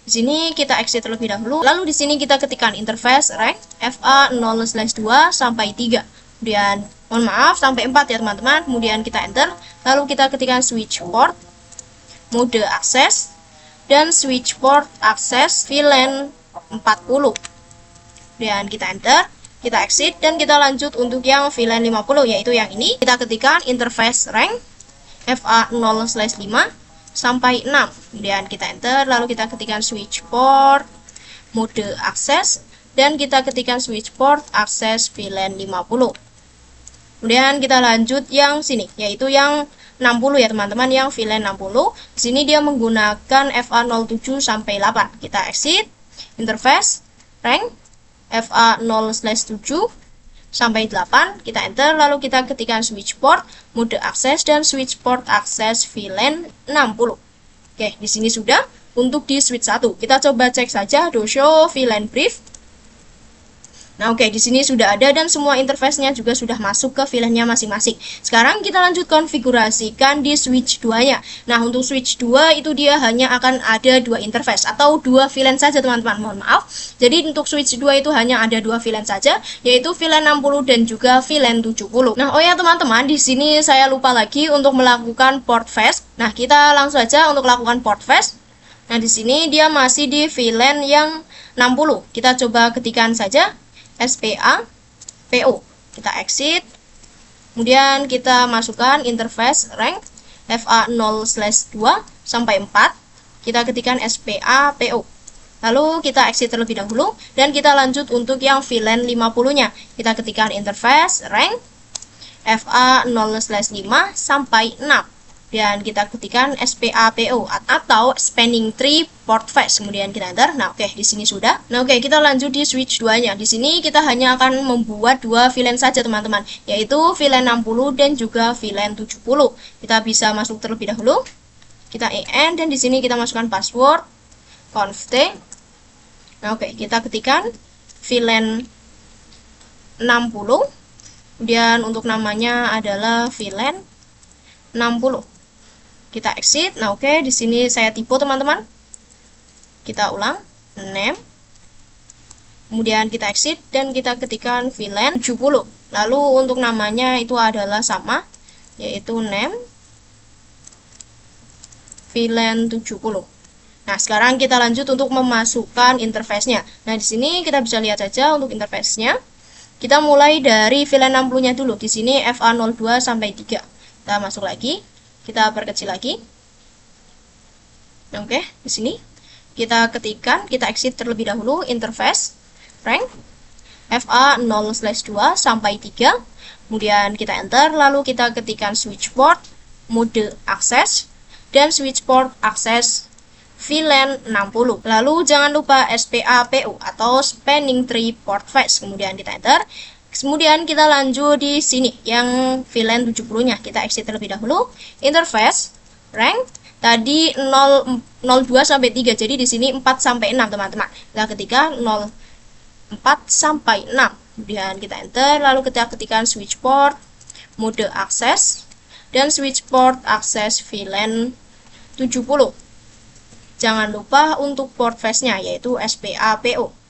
Di sini kita exit terlebih dahulu. Lalu di sini kita ketikkan interface rank FA0/2 sampai 3. Kemudian, mohon maaf, sampai 4 ya, teman-teman. Kemudian kita enter. Lalu kita ketikkan switch port, mode akses, dan switch port akses VLAN 40. Dan kita enter, kita exit, dan kita lanjut untuk yang VLAN 50, yaitu yang ini. Kita ketikkan interface rank FA0/5 sampai 6. Kemudian kita enter, lalu kita ketikkan switch port, mode akses, dan kita ketikkan switch port akses VLAN 50. Kemudian kita lanjut yang sini, yaitu yang 60 ya, teman-teman, yang VLAN 60. Di sini dia menggunakan FA07 sampai 8. Kita exit, interface, rank, FA0/7 sampai 8. Kita enter, lalu kita ketikkan switch port, mode akses, dan switch port akses VLAN 60. Oke, di sini sudah untuk di switch 1. Kita coba cek saja do show VLAN brief. Nah, oke, di sini sudah ada dan semua interface-nya juga sudah masuk ke VLAN-nya masing-masing. Sekarang kita lanjut konfigurasikan di switch 2-nya. Nah, untuk switch 2 itu dia hanya akan ada 2 interface atau 2 VLAN saja, teman-teman. Mohon maaf. Jadi untuk switch 2 itu hanya ada 2 VLAN saja, yaitu VLAN 60 dan juga VLAN 70. Nah, oh ya, teman-teman, di sini saya lupa lagi untuk melakukan port fetch. Nah, kita langsung saja untuk lakukan port fetch. Nah, di sini dia masih di VLAN yang 60. Kita coba ketikkan saja SPA PO. Kita exit. Kemudian kita masukkan interface rank FA0/2 sampai 4. Kita ketikkan SPA PO. Lalu kita exit terlebih dahulu dan kita lanjut untuk yang VLAN 50-nya. Kita ketikkan interface rank FA0/5 sampai 6. Dan kita ketikkan SPAPO atau spanning tree port fetch. Kemudian kita enter. Nah, oke, di sini sudah. Nah, oke, kita lanjut di switch 2-nya. Di sini kita hanya akan membuat 2 VLAN saja, teman-teman, yaitu VLAN 60 dan juga VLAN 70. Kita bisa masuk terlebih dahulu. Kita EN dan di sini kita masukkan password conft. Nah, oke, kita ketikkan VLAN 60. Kemudian untuk namanya adalah VLAN 60. Kita exit. Nah, oke, di sini saya tipu, teman-teman. Kita ulang, name. Kemudian kita exit dan kita ketikkan VLAN 70. Lalu untuk namanya itu adalah sama, yaitu name VLAN 70. Nah, sekarang kita lanjut untuk memasukkan interface-nya. Nah, di sini kita bisa lihat saja untuk interface-nya. Kita mulai dari VLAN 60-nya dulu. Di sini FA02 sampai 3. Kita masuk lagi. Kita perkecil lagi. Oke, di sini kita ketikkan, kita exit terlebih dahulu interface rank FA0/2 sampai 3. Kemudian kita enter, lalu kita ketikkan switch port, mode akses, dan switch port akses VLAN 60. Lalu jangan lupa SPAPO atau spanning tree port fetch. Kemudian kita enter. Kemudian kita lanjut di sini yang VLAN 70-nya. Kita exit terlebih dahulu. Interface rank tadi 02 sampai 3. Jadi di sini 4 sampai 6, teman-teman. Kita ketikkan 04 sampai 6. Kemudian kita enter, lalu kita ketikkan switch port, mode akses, dan switch port akses VLAN 70. Jangan lupa untuk port fetch-nya yaitu SPAPO.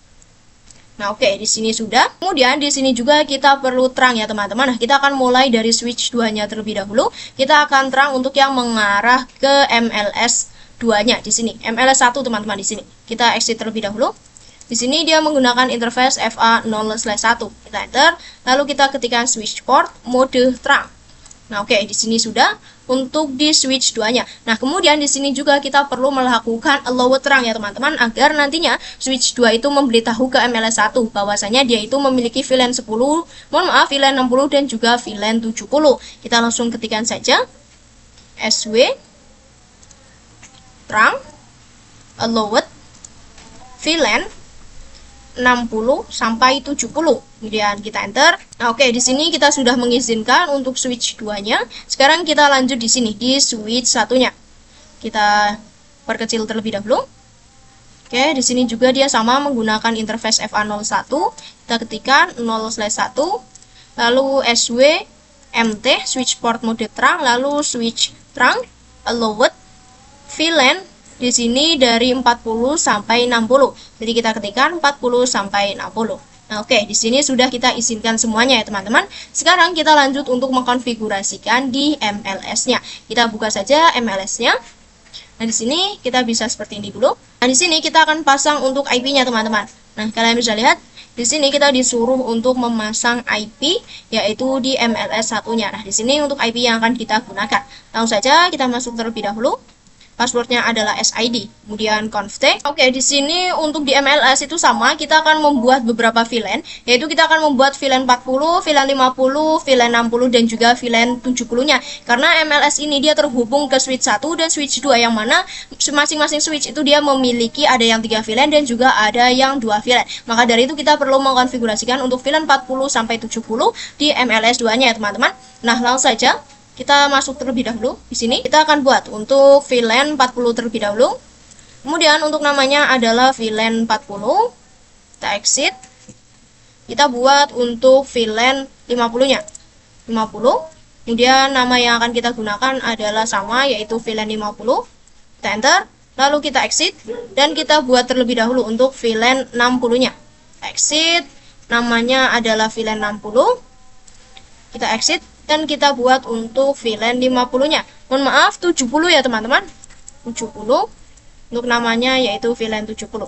Nah, oke, di sini sudah. Kemudian di sini juga kita perlu terang ya, teman-teman. Nah, kita akan mulai dari switch 2-nya terlebih dahulu. Kita akan terang untuk yang mengarah ke MLS 2-nya di sini. MLS 1, teman-teman, di sini. Kita exit terlebih dahulu. Di sini dia menggunakan interface FA0/1. Kita enter, lalu kita ketikkan switch port mode terang. Nah, oke, di sini sudah untuk di switch 2-nya. Nah, kemudian di sini juga kita perlu melakukan allow terang ya, teman-teman, agar nantinya switch 2 itu memberitahu ke MLS 1 bahwasanya dia itu memiliki VLAN 10, mohon maaf, VLAN 60 dan juga VLAN 70. Kita langsung ketikkan saja SW terang allowed VLAN 60 sampai 70. Kemudian kita enter. Nah, oke, di sini kita sudah mengizinkan untuk switch 2-nya. Sekarang kita lanjut di sini di switch 1-nya. Kita perkecil terlebih dahulu. Oke, di sini juga dia sama menggunakan interface FA01. Kita ketikkan 0/1, lalu SW MT switch port mode terang, lalu switch terang, allowed, VLAN di sini dari 40 sampai 60. Jadi kita ketikkan 40 sampai 60. Nah, oke, di sini sudah kita izinkan semuanya ya, teman-teman. Sekarang kita lanjut untuk mengkonfigurasikan di MLS-nya. Kita buka saja MLS-nya. Nah, di sini kita bisa seperti ini dulu. Nah, di sini kita akan pasang untuk IP-nya, teman-teman. Nah, kalian bisa lihat di sini kita disuruh untuk memasang IP, yaitu di MLS satunya. Nah, di sini untuk IP yang akan kita gunakan. Langsung saja kita masuk terlebih dahulu. Passwordnya adalah SID, kemudian config. Oke, di sini untuk di MLS itu sama, kita akan membuat beberapa VLAN, yaitu kita akan membuat VLAN 40, VLAN 50, VLAN 60, dan juga VLAN 70-nya. Karena MLS ini dia terhubung ke switch 1 dan switch 2, yang mana masing-masing switch itu dia memiliki ada yang 3 VLAN dan juga ada yang 2 VLAN. Maka dari itu kita perlu mengkonfigurasikan untuk VLAN 40 sampai 70 di MLS 2-nya ya, teman-teman. Nah, langsung saja kita masuk terlebih dahulu. Di sini kita akan buat untuk VLAN 40 terlebih dahulu. Kemudian untuk namanya adalah VLAN 40. Kita exit. Kita buat untuk VLAN 50-nya. 50. Kemudian nama yang akan kita gunakan adalah sama, yaitu VLAN 50. Kita enter. Lalu kita exit dan kita buat terlebih dahulu untuk VLAN 60-nya. Exit. Namanya adalah VLAN 60. Kita exit dan kita buat untuk VLAN 50-nya. Mohon maaf, 70 ya, teman-teman. 70. Untuk namanya yaitu VLAN 70.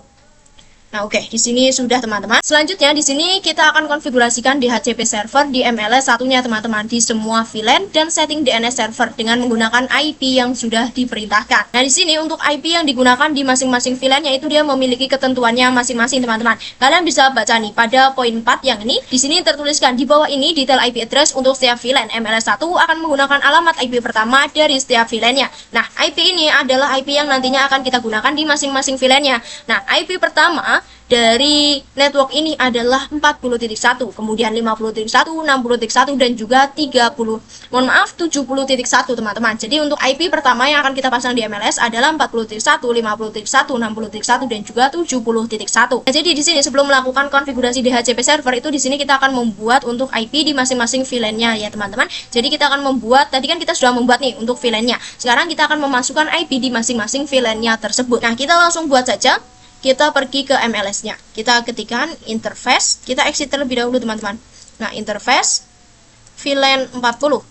Nah, oke, di sini sudah, teman-teman. Selanjutnya di sini kita akan konfigurasikan DHCP server di MLS satunya, teman-teman, di semua VLAN dan setting DNS server dengan menggunakan IP yang sudah diperintahkan. Nah, di sini untuk IP yang digunakan di masing-masing VLAN yaitu dia memiliki ketentuannya masing-masing, teman-teman. Kalian bisa baca nih pada poin 4 yang ini. Di sini tertuliskan di bawah ini detail IP address untuk setiap VLAN. MLS 1 akan menggunakan alamat IP pertama dari setiap VLAN-nya. Nah, IP ini adalah IP yang nantinya akan kita gunakan di masing-masing VLAN-nya. Nah, IP pertama dari network ini adalah 40.1, kemudian 50.1, 60.1, dan juga 70.1, teman-teman. Jadi untuk IP pertama yang akan kita pasang di MLS adalah 40.1, 50.1, 60.1, dan juga 70.1. Nah, jadi di sini sebelum melakukan konfigurasi DHCP server itu di sini kita akan membuat untuk IP di masing-masing VLAN-nya ya, teman-teman. Jadi kita akan membuat, tadi kan kita sudah membuat nih untuk VLAN-nya. Sekarang kita akan memasukkan IP di masing-masing VLAN-nya tersebut. Nah, kita langsung buat saja. Kita pergi ke MLS-nya. Kita ketikkan interface, kita exit terlebih dahulu, teman-teman. Nah, interface VLAN 40.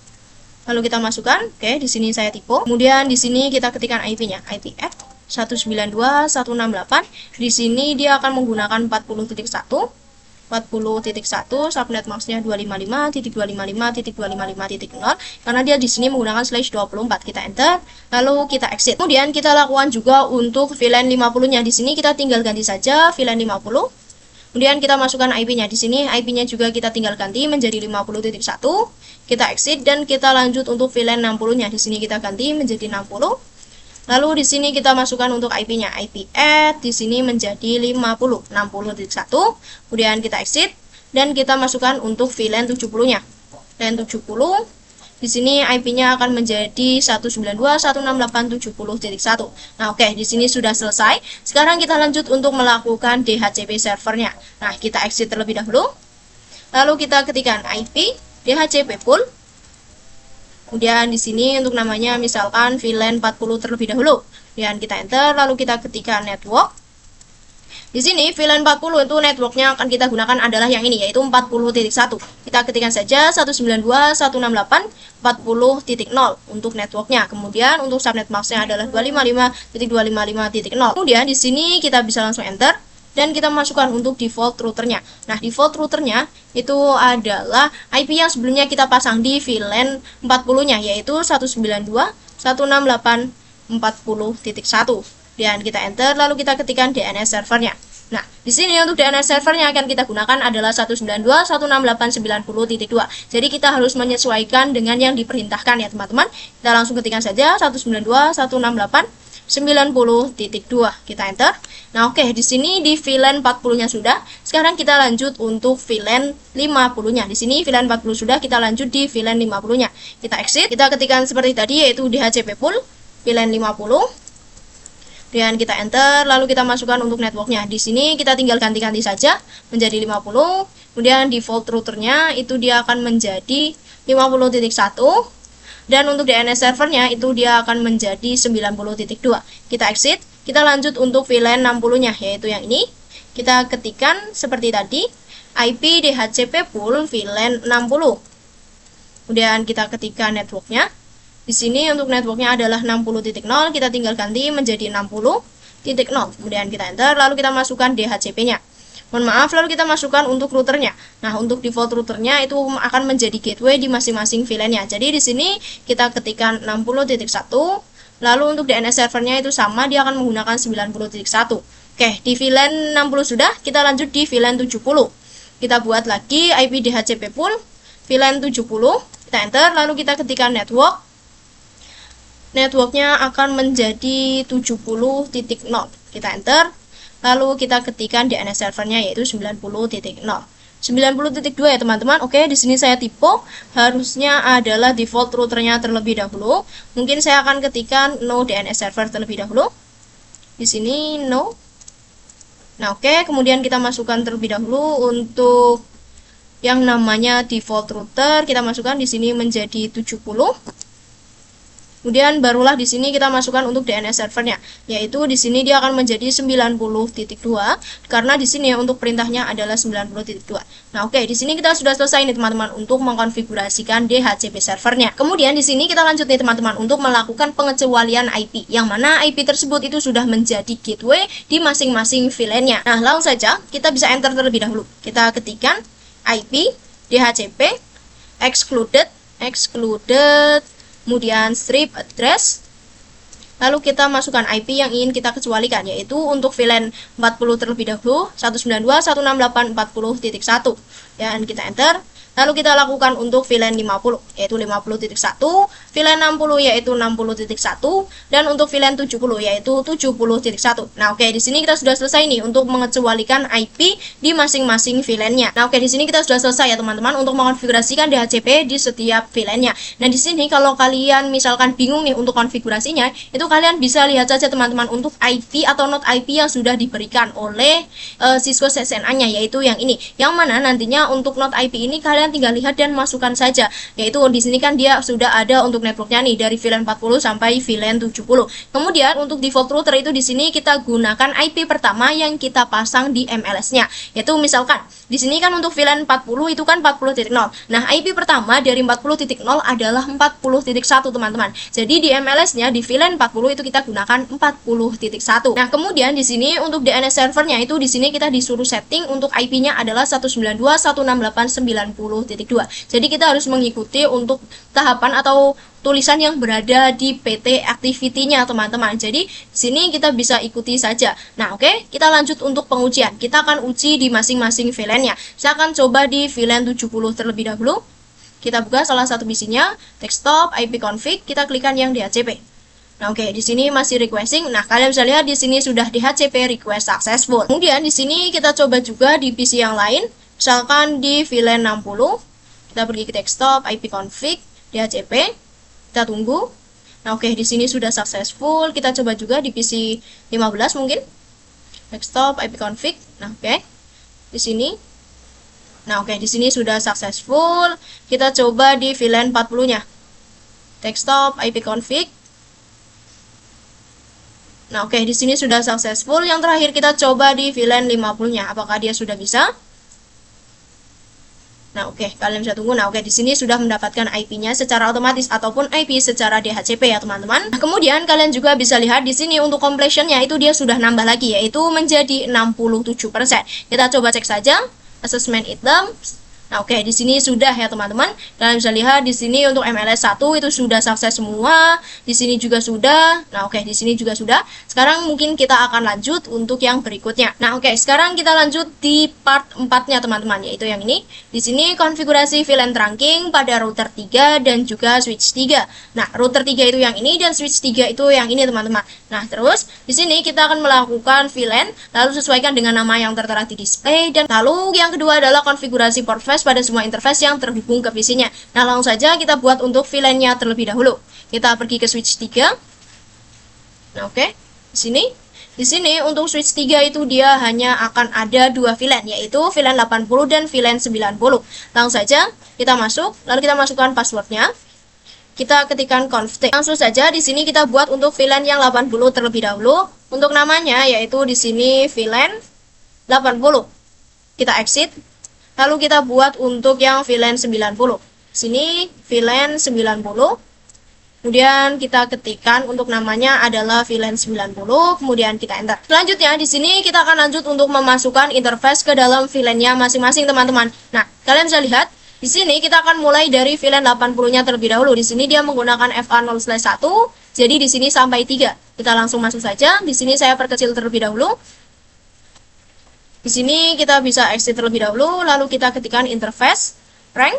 Lalu kita masukkan, oke, di sini saya tipe. Kemudian di sini kita ketikkan IP-nya, IP add 192.168. Di sini dia akan menggunakan 40.1. 40.1 subnet masknya 255.255.255.0 karena dia di sini menggunakan /24. Kita enter, lalu kita exit. Kemudian kita lakukan juga untuk VLAN 50-nya. Di sini kita tinggal ganti saja VLAN 50. Kemudian kita masukkan IP-nya. Di sini IP-nya juga kita tinggal ganti menjadi 50.1. Kita exit dan kita lanjut untuk VLAN 60-nya. Di sini kita ganti menjadi 60. Lalu di sini kita masukkan untuk IP-nya, IP add di sini menjadi 60.1. Kemudian kita exit dan kita masukkan untuk VLAN 70-nya. VLAN 70 di sini IP-nya akan menjadi 192.168.70.1. Nah, oke, di sini sudah selesai. Sekarang kita lanjut untuk melakukan DHCP servernya. Nah, kita exit terlebih dahulu. Lalu kita ketikkan IP DHCP pool. Kemudian di sini untuk namanya misalkan VLAN 40 terlebih dahulu. Kemudian kita enter, lalu kita ketikkan network. Di sini VLAN 40 itu networknya akan kita gunakan adalah yang ini, yaitu 40.1. Kita ketikkan saja 192.168.40.0 untuk networknya. Kemudian untuk subnet masknya adalah 255.255.0. Kemudian di sini kita bisa langsung enter. Dan kita masukkan untuk default routernya. Nah, default routernya itu adalah IP yang sebelumnya kita pasang di VLAN 40-nya, yaitu 192.168.40.1. Dan kita enter, lalu kita ketikkan DNS servernya. Nah, di sini untuk DNS servernya akan kita gunakan adalah 192.168.90.2. Jadi kita harus menyesuaikan dengan yang diperintahkan ya, teman-teman. Kita langsung ketikkan saja 192.168.90.2. 90.2. Kita enter. Nah, oke, di sini di VLAN 40-nya sudah. Sekarang kita lanjut untuk VLAN 50-nya. Di sini VLAN 40 sudah, kita lanjut di VLAN 50-nya. Kita exit, kita ketikkan seperti tadi yaitu DHCP pool VLAN 50. Dan kita enter, lalu kita masukkan untuk networknya. Di sini kita tinggal ganti-ganti saja menjadi 50. Kemudian default routernya itu dia akan menjadi 50.1. Dan untuk DNS servernya itu dia akan menjadi 90.2. Kita exit, kita lanjut untuk VLAN 60-nya, yaitu yang ini. Kita ketikkan seperti tadi, IP DHCP pool VLAN 60. Kemudian kita ketikkan networknya. Di sini untuk networknya adalah 60.0, kita tinggal ganti menjadi 60.0. Kemudian kita enter, lalu kita masukkan DHCP-nya. Mohon maaf, lalu kita masukkan untuk routernya. Nah, untuk default routernya itu akan menjadi gateway di masing-masing VLAN-nya. Jadi di sini kita ketikkan 60.1, lalu untuk DNS servernya itu sama, dia akan menggunakan 90.1. Oke, di VLAN 60 sudah, kita lanjut di VLAN 70. Kita buat lagi IP DHCP pool VLAN 70, kita enter, lalu kita ketikkan network. Networknya akan menjadi 70.0. Kita enter. Lalu kita ketikkan DNS servernya yaitu 90.0. 90.2 ya teman-teman. Oke, di sini saya typo, harusnya adalah default routernya terlebih dahulu. Mungkin saya akan ketikkan no DNS server terlebih dahulu. Di sini no. Nah, oke, kemudian kita masukkan terlebih dahulu untuk yang namanya default router, kita masukkan di sini menjadi 70. Kemudian barulah di sini kita masukkan untuk DNS servernya, yaitu di sini dia akan menjadi 90.2 karena di sini untuk perintahnya adalah 90.2. Nah, oke, di sini kita sudah selesai nih teman-teman untuk mengkonfigurasikan DHCP servernya. Kemudian di sini kita lanjut nih teman-teman untuk melakukan pengecualian IP, yang mana IP tersebut itu sudah menjadi gateway di masing-masing VLAN-nya. Nah, langsung saja kita bisa enter terlebih dahulu. Kita ketikkan IP DHCP excluded kemudian strip address, lalu kita masukkan IP yang ingin kita kecualikan, yaitu untuk VLAN 40 terlebih dahulu 192.168.40.1, dan kita enter. Lalu kita lakukan untuk VLAN 50 yaitu 50.1, VLAN 60 yaitu 60.1, dan untuk VLAN 70 yaitu 70.1. Nah, oke, di sini kita sudah selesai nih untuk mengecualikan IP di masing-masing VLAN-nya. Nah, oke, di sini kita sudah selesai ya teman-teman untuk mengkonfigurasikan DHCP di setiap VLAN-nya. Nah, di sini kalau kalian misalkan bingung nih untuk konfigurasinya, itu kalian bisa lihat saja teman-teman untuk IP atau not IP yang sudah diberikan oleh Cisco CCNA-nya, yaitu yang ini. Yang mana nantinya untuk not IP ini kalian tinggal lihat dan masukkan saja, yaitu di sini kan dia sudah ada untuk networknya nih dari VLAN 40 sampai VLAN 70. Kemudian untuk default router itu di sini kita gunakan IP pertama yang kita pasang di MLS-nya, yaitu misalkan di sini kan untuk VLAN 40 itu kan 40.0. Nah, IP pertama dari 40.0 adalah 40.1 teman-teman. Jadi di MLS-nya di VLAN 40 itu kita gunakan 40.1. Nah, kemudian di sini untuk DNS servernya itu di sini kita disuruh setting untuk IP-nya adalah 192.168.90.2. Jadi kita harus mengikuti untuk tahapan atau tulisan yang berada di PT activity-nya teman-teman. Jadi sini kita bisa ikuti saja. Nah, oke, kita lanjut untuk pengujian. Kita akan uji di masing-masing VLAN-nya. Saya akan coba di VLAN 70 terlebih dahulu. Kita buka salah satu PC-nya, desktop, ipconfig, kita klikkan yang DHCP. Nah, oke, di sini masih requesting. Nah, kalian bisa lihat di sini sudah DHCP request successful. Kemudian di sini kita coba juga di PC yang lain. Misalkan di VLAN 60, kita pergi ke desktop, ipconfig, DHCP, kita tunggu. Nah, oke, di sini sudah successful. Kita coba juga di PC 15 mungkin. Desktop, ipconfig. Nah, oke. Di sini. Nah, oke, di sini sudah successful. Kita coba di VLAN 40-nya. Desktop, ipconfig. Nah, oke, di sini sudah successful. Yang terakhir kita coba di VLAN 50-nya. Apakah dia sudah bisa? Nah, oke, kalian bisa tunggu. Nah, oke, di sini sudah mendapatkan IP-nya secara otomatis ataupun IP secara DHCP ya, teman-teman. Nah, kemudian kalian juga bisa lihat di sini untuk completion-nya itu dia sudah nambah lagi, yaitu menjadi 67%. Kita coba cek saja assessment items. Nah, oke, di sini sudah ya teman-teman. Kalian bisa lihat di sini untuk MLS 1 itu sudah sukses semua. Di sini juga sudah. Nah, oke, di sini juga sudah. Sekarang mungkin kita akan lanjut untuk yang berikutnya. Nah, oke, sekarang kita lanjut di part 4-nya teman-teman, yaitu yang ini. Di sini konfigurasi VLAN trunking pada router 3 dan juga switch 3. Nah, router 3 itu yang ini dan switch 3 itu yang ini teman-teman. Nah, terus di sini kita akan melakukan VLAN lalu sesuaikan dengan nama yang tertera di display, dan lalu yang kedua adalah konfigurasi port flash pada semua interface yang terhubung ke PC-nya. Nah, langsung saja kita buat untuk VLAN-nya terlebih dahulu. Kita pergi ke switch 3. Nah, oke. Di sini untuk switch 3 itu dia hanya akan ada 2 VLAN, yaitu VLAN 80 dan VLAN 90. Langsung saja kita masuk, lalu kita masukkan passwordnya. Kita ketikkan config. Langsung saja di sini kita buat untuk VLAN yang 80 terlebih dahulu. Untuk namanya yaitu di sini VLAN 80. Kita exit. Lalu kita buat untuk yang VLAN 90. Sini VLAN 90. Kemudian kita ketikkan untuk namanya adalah VLAN 90, kemudian kita enter. Selanjutnya di sini kita akan lanjut untuk memasukkan interface ke dalam VLAN-nya masing-masing teman-teman. Nah, kalian bisa lihat di sini kita akan mulai dari VLAN 80-nya terlebih dahulu. Di sini dia menggunakan FA0/1. Jadi di sini sampai 3. Kita langsung masuk saja. Di sini saya perkecil terlebih dahulu. Di sini kita bisa exit terlebih dahulu, lalu kita ketikkan interface rank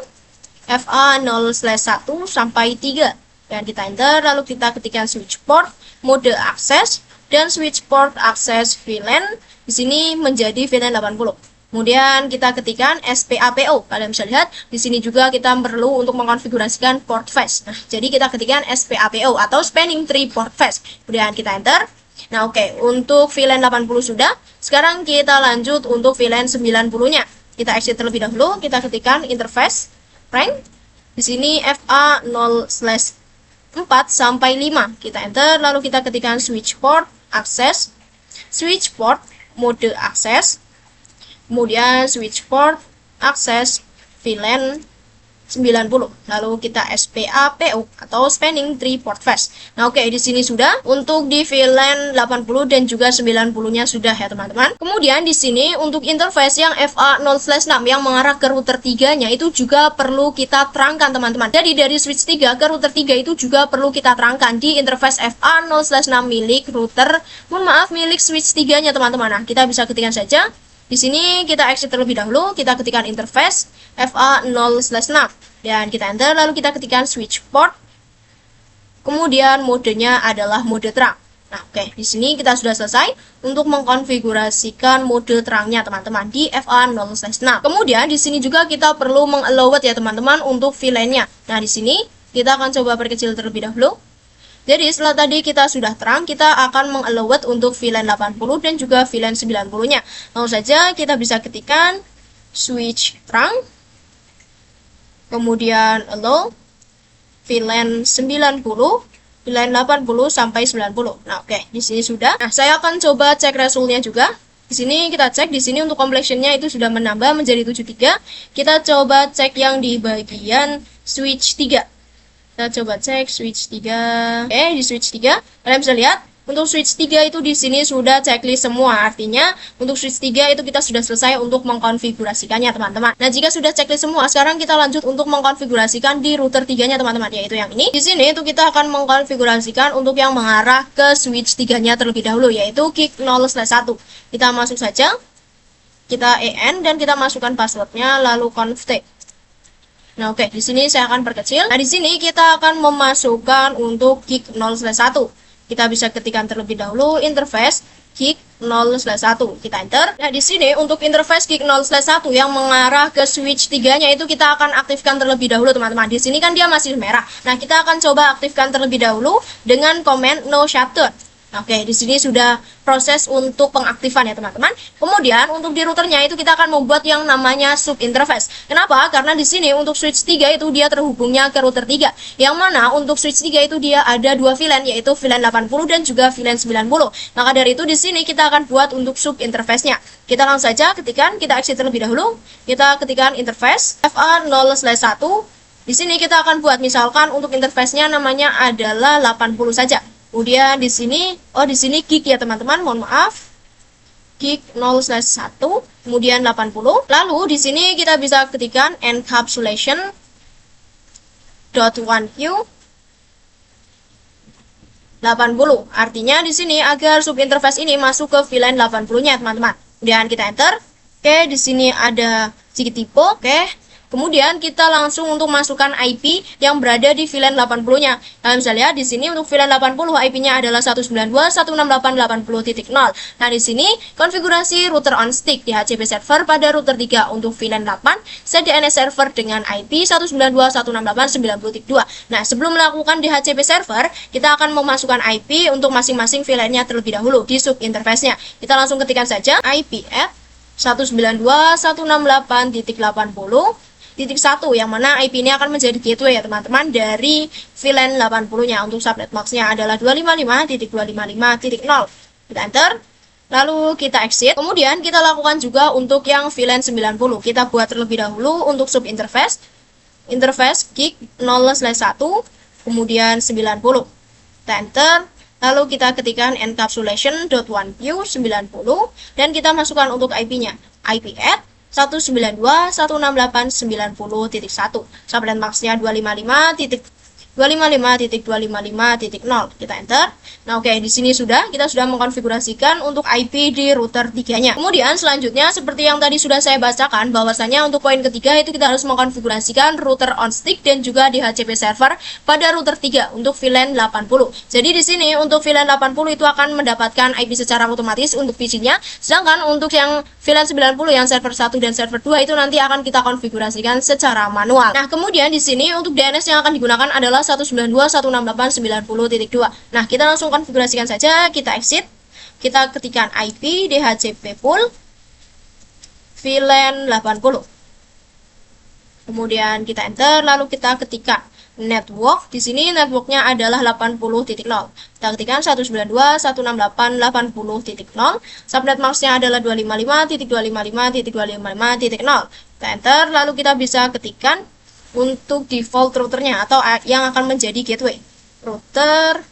FA0/1 sampai 3. Dan kita enter, lalu kita ketikkan switch port, mode akses, dan switch port akses VLAN. Di sini menjadi VLAN 80. Kemudian kita ketikkan SPAPO. Kalian bisa lihat, di sini juga kita perlu untuk mengkonfigurasikan port fetch. Nah, jadi kita ketikkan SPAPO atau spanning tree port fetch. Kemudian kita enter. Nah, oke, untuk VLAN 80 sudah. Sekarang kita lanjut untuk VLAN 90-nya. Kita exit terlebih dahulu, kita ketikkan interface rank. Di sini FA0/4 sampai 5. Kita enter, lalu kita ketikkan switch port akses, switch port mode akses, kemudian switch port akses VLAN 90. Lalu kita SPAPO atau spanning tree port fetch. Nah, oke, di sini sudah untuk di VLAN 80 dan juga 90-nya sudah ya, teman-teman. Kemudian di sini untuk interface yang FA0/6 yang mengarah ke router 3-nya itu juga perlu kita terangkan, teman-teman. Jadi dari switch 3 ke router 3 itu juga perlu kita terangkan di interface FA0/6 milik router, milik switch 3-nya, teman-teman. Nah, kita bisa ketikkan saja. Di sini kita exit terlebih dahulu, kita ketikkan interface FA0/6 dan kita enter, lalu kita ketikkan switch port. Kemudian modenya adalah mode terang. Nah, oke, di sini kita sudah selesai untuk mengkonfigurasikan mode terangnya, teman-teman, di FA0/6. Kemudian di sini juga kita perlu mengallow ya, teman-teman, untuk VLAN-nya. Nah, di sini kita akan coba perkecil terlebih dahulu. Jadi setelah tadi kita sudah terang, kita akan mengallow untuk VLAN 80 dan juga VLAN 90-nya. Langsung saja kita bisa ketikkan switch terang, kemudian allow VLAN 90, VLAN 80 sampai 90. Nah, oke, di sini sudah. Nah, saya akan coba cek resultnya juga. Di sini kita cek, di sini untuk completion-nya itu sudah menambah menjadi 73. Kita coba cek yang di bagian switch 3. Kita coba cek switch 3. Oke, di switch 3 kalian bisa lihat untuk switch 3 itu di sini sudah checklist semua. Artinya untuk switch 3 itu kita sudah selesai untuk mengkonfigurasikannya, teman-teman. Nah, jika sudah checklist semua, sekarang kita lanjut untuk mengkonfigurasikan di router 3-nya, teman-teman, yaitu yang ini. Di sini itu kita akan mengkonfigurasikan untuk yang mengarah ke switch 3-nya terlebih dahulu, yaitu kick 0/1. Kita masuk saja. Kita EN dan kita masukkan passwordnya, lalu config. Nah, oke, di sini saya akan perkecil. Nah, di sini kita akan memasukkan untuk kick 0/1. Kita bisa ketikkan terlebih dahulu interface kick 0/1. Kita enter. Nah, di sini untuk interface kick 0/1 yang mengarah ke switch 3-nya itu kita akan aktifkan terlebih dahulu, teman-teman. Di sini kan dia masih merah. Nah, kita akan coba aktifkan terlebih dahulu dengan command no shutdown. Oke, di sini sudah proses untuk pengaktifan ya, teman-teman. Kemudian untuk di routernya itu kita akan membuat yang namanya sub interface. Kenapa? Karena di sini untuk switch 3 itu dia terhubungnya ke router 3. Yang mana untuk switch 3 itu dia ada 2 VLAN, yaitu VLAN 80 dan juga VLAN 90. Maka dari itu di sini kita akan buat untuk sub interface-nya. Kita langsung saja ketikkan, kita exit terlebih dahulu. Kita ketikkan interface FA0/1. Di sini kita akan buat misalkan untuk interface-nya namanya adalah 80 saja. Kemudian di sini, di sini kick ya, teman-teman, mohon maaf. Kick 0/1. kemudian 80. Lalu di sini kita bisa ketikkan encapsulation.1u 80. Artinya di sini agar subinterface ini masuk ke VLAN 80-nya, teman-teman. Kemudian kita enter. Oke, di sini ada sedikit typo. Oke. Kemudian kita langsung untuk masukkan IP yang berada di VLAN 80-nya. Kalian bisa lihat di sini untuk VLAN 80 IP-nya adalah 192.168.80.0. Nah, di sini konfigurasi router on stick DHCP server pada router 3 untuk VLAN 8 set DNS server dengan IP 192.168.90.2. Nah, sebelum melakukan DHCP server, kita akan memasukkan IP untuk masing-masing VLAN-nya terlebih dahulu di sub interface-nya. Kita langsung ketikkan saja IP at 192.168.80.1 yang mana IP ini akan menjadi gateway ya teman-teman dari VLAN 80-nya. Untuk subnet max-nya adalah 255.255.0. Kita enter, lalu kita exit. Kemudian kita lakukan juga untuk yang VLAN 90. Kita buat terlebih dahulu untuk sub interface gig 0/1 kemudian 90. Kita enter. Lalu kita ketikkan encapsulation.1u 90 dan kita masukkan untuk IP-nya. IP at 192.168.90.1. Subnet max-nya 255.255.255.0. Kita enter. Nah, oke, di sini kita sudah mengkonfigurasikan untuk IP di router 3-nya. Kemudian selanjutnya seperti yang tadi sudah saya bacakan bahwasanya untuk poin ketiga itu kita harus mengkonfigurasikan router on stick dan juga DHCP server pada router 3 untuk VLAN 80. Jadi di sini untuk VLAN 80 itu akan mendapatkan IP secara otomatis untuk PC-nya, sedangkan untuk yang VLAN 90 yang server 1 dan server 2 itu nanti akan kita konfigurasikan secara manual. Nah, kemudian di sini untuk DNS yang akan digunakan adalah 192.168.90.2. Nah, kita langsung konfigurasikan saja. Kita exit. Kita ketikkan IP DHCP pool VLAN 80. Kemudian kita enter, lalu kita ketikkan network. Di sini networknya adalah 80.0. Kita ketikkan 192.168.80.0. Subnet max-nya adalah 255.255.255.0. Kita enter, lalu kita bisa ketikkan untuk default routernya atau yang akan menjadi gateway router.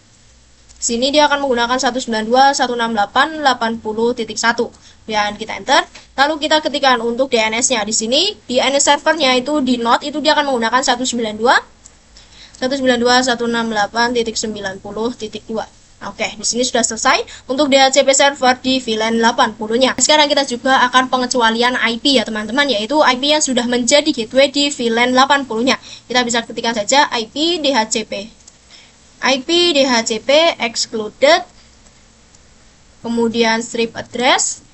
Sini dia akan menggunakan 192.168.80.1 dan kita enter. Lalu kita ketikkan untuk DNS-nya. Di sini DNS servernya itu di node itu dia akan menggunakan 192.168.90.2. Oke, di sini sudah selesai untuk DHCP server di VLAN 80-nya. Sekarang kita juga akan pengecualian IP ya teman-teman, yaitu IP yang sudah menjadi gateway di VLAN 80-nya. Kita bisa ketikkan saja IP DHCP excluded, kemudian strip address.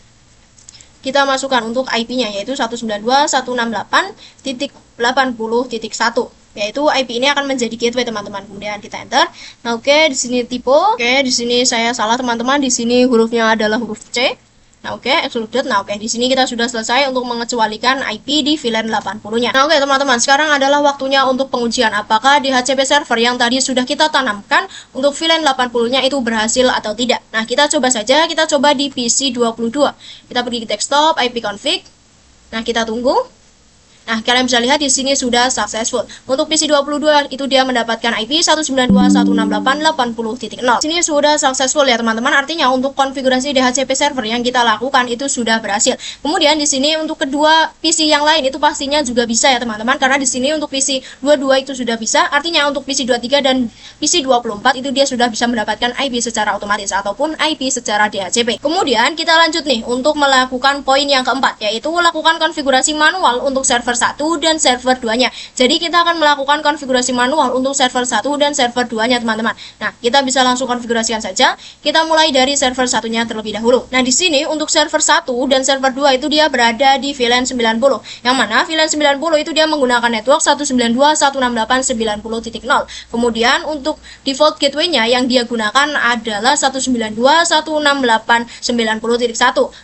Kita masukkan untuk IP-nya yaitu 192.168.80.1. yaitu IP ini akan menjadi gateway teman-teman. Kemudian kita enter. Nah, oke, di sini typo. Oke, di sini saya salah teman-teman. Di sini hurufnya adalah huruf C. Nah, oke, excluded. Nah, oke, di sini kita sudah selesai untuk mengecualikan IP di VLAN 80-nya. Nah, oke, teman-teman, sekarang adalah waktunya untuk pengujian apakah DHCP server yang tadi sudah kita tanamkan untuk VLAN 80-nya itu berhasil atau tidak. Nah, kita coba saja. Kita coba di PC 22. Kita pergi ke desktop, IP config. Nah, kita tunggu. Nah, kalian bisa lihat di sini sudah successful. Untuk PC 22 itu dia mendapatkan IP 192.168.80.0. Sini sudah successful ya teman-teman. Artinya untuk konfigurasi DHCP server yang kita lakukan itu sudah berhasil. Kemudian di sini untuk kedua PC yang lain itu pastinya juga bisa ya teman-teman. Karena di sini untuk PC 22 itu sudah bisa. Artinya untuk PC 23 dan PC 24 itu dia sudah bisa mendapatkan IP secara otomatis ataupun IP secara DHCP. Kemudian kita lanjut nih untuk melakukan poin yang keempat, yaitu lakukan konfigurasi manual untuk server 1 dan server 2-nya. Jadi kita akan melakukan konfigurasi manual untuk server 1 dan server 2-nya teman-teman. Nah, kita bisa langsung konfigurasikan saja. Kita mulai dari server 1-nya terlebih dahulu. Nah, di sini untuk server 1 dan server 2 itu dia berada di VLAN 90. Yang mana VLAN 90 itu dia menggunakan network 192.168.90.0. Kemudian untuk default gateway-nya yang dia gunakan adalah 192.168.90.1.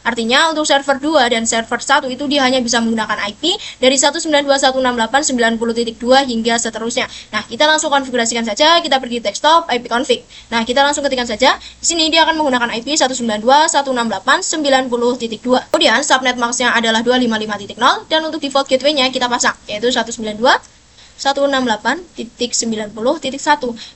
Artinya untuk server 2 dan server 1 itu dia hanya bisa menggunakan IP dari 192.168.90.2 hingga seterusnya. Nah, kita langsung konfigurasikan saja. Kita pergi desktop, IP config. Nah, kita langsung ketikkan saja. Di sini dia akan menggunakan IP 192.168.90.2. Kemudian subnet max-nya adalah 255.0 dan untuk default gateway-nya kita pasang yaitu 192.168.90.2. 168.90.1,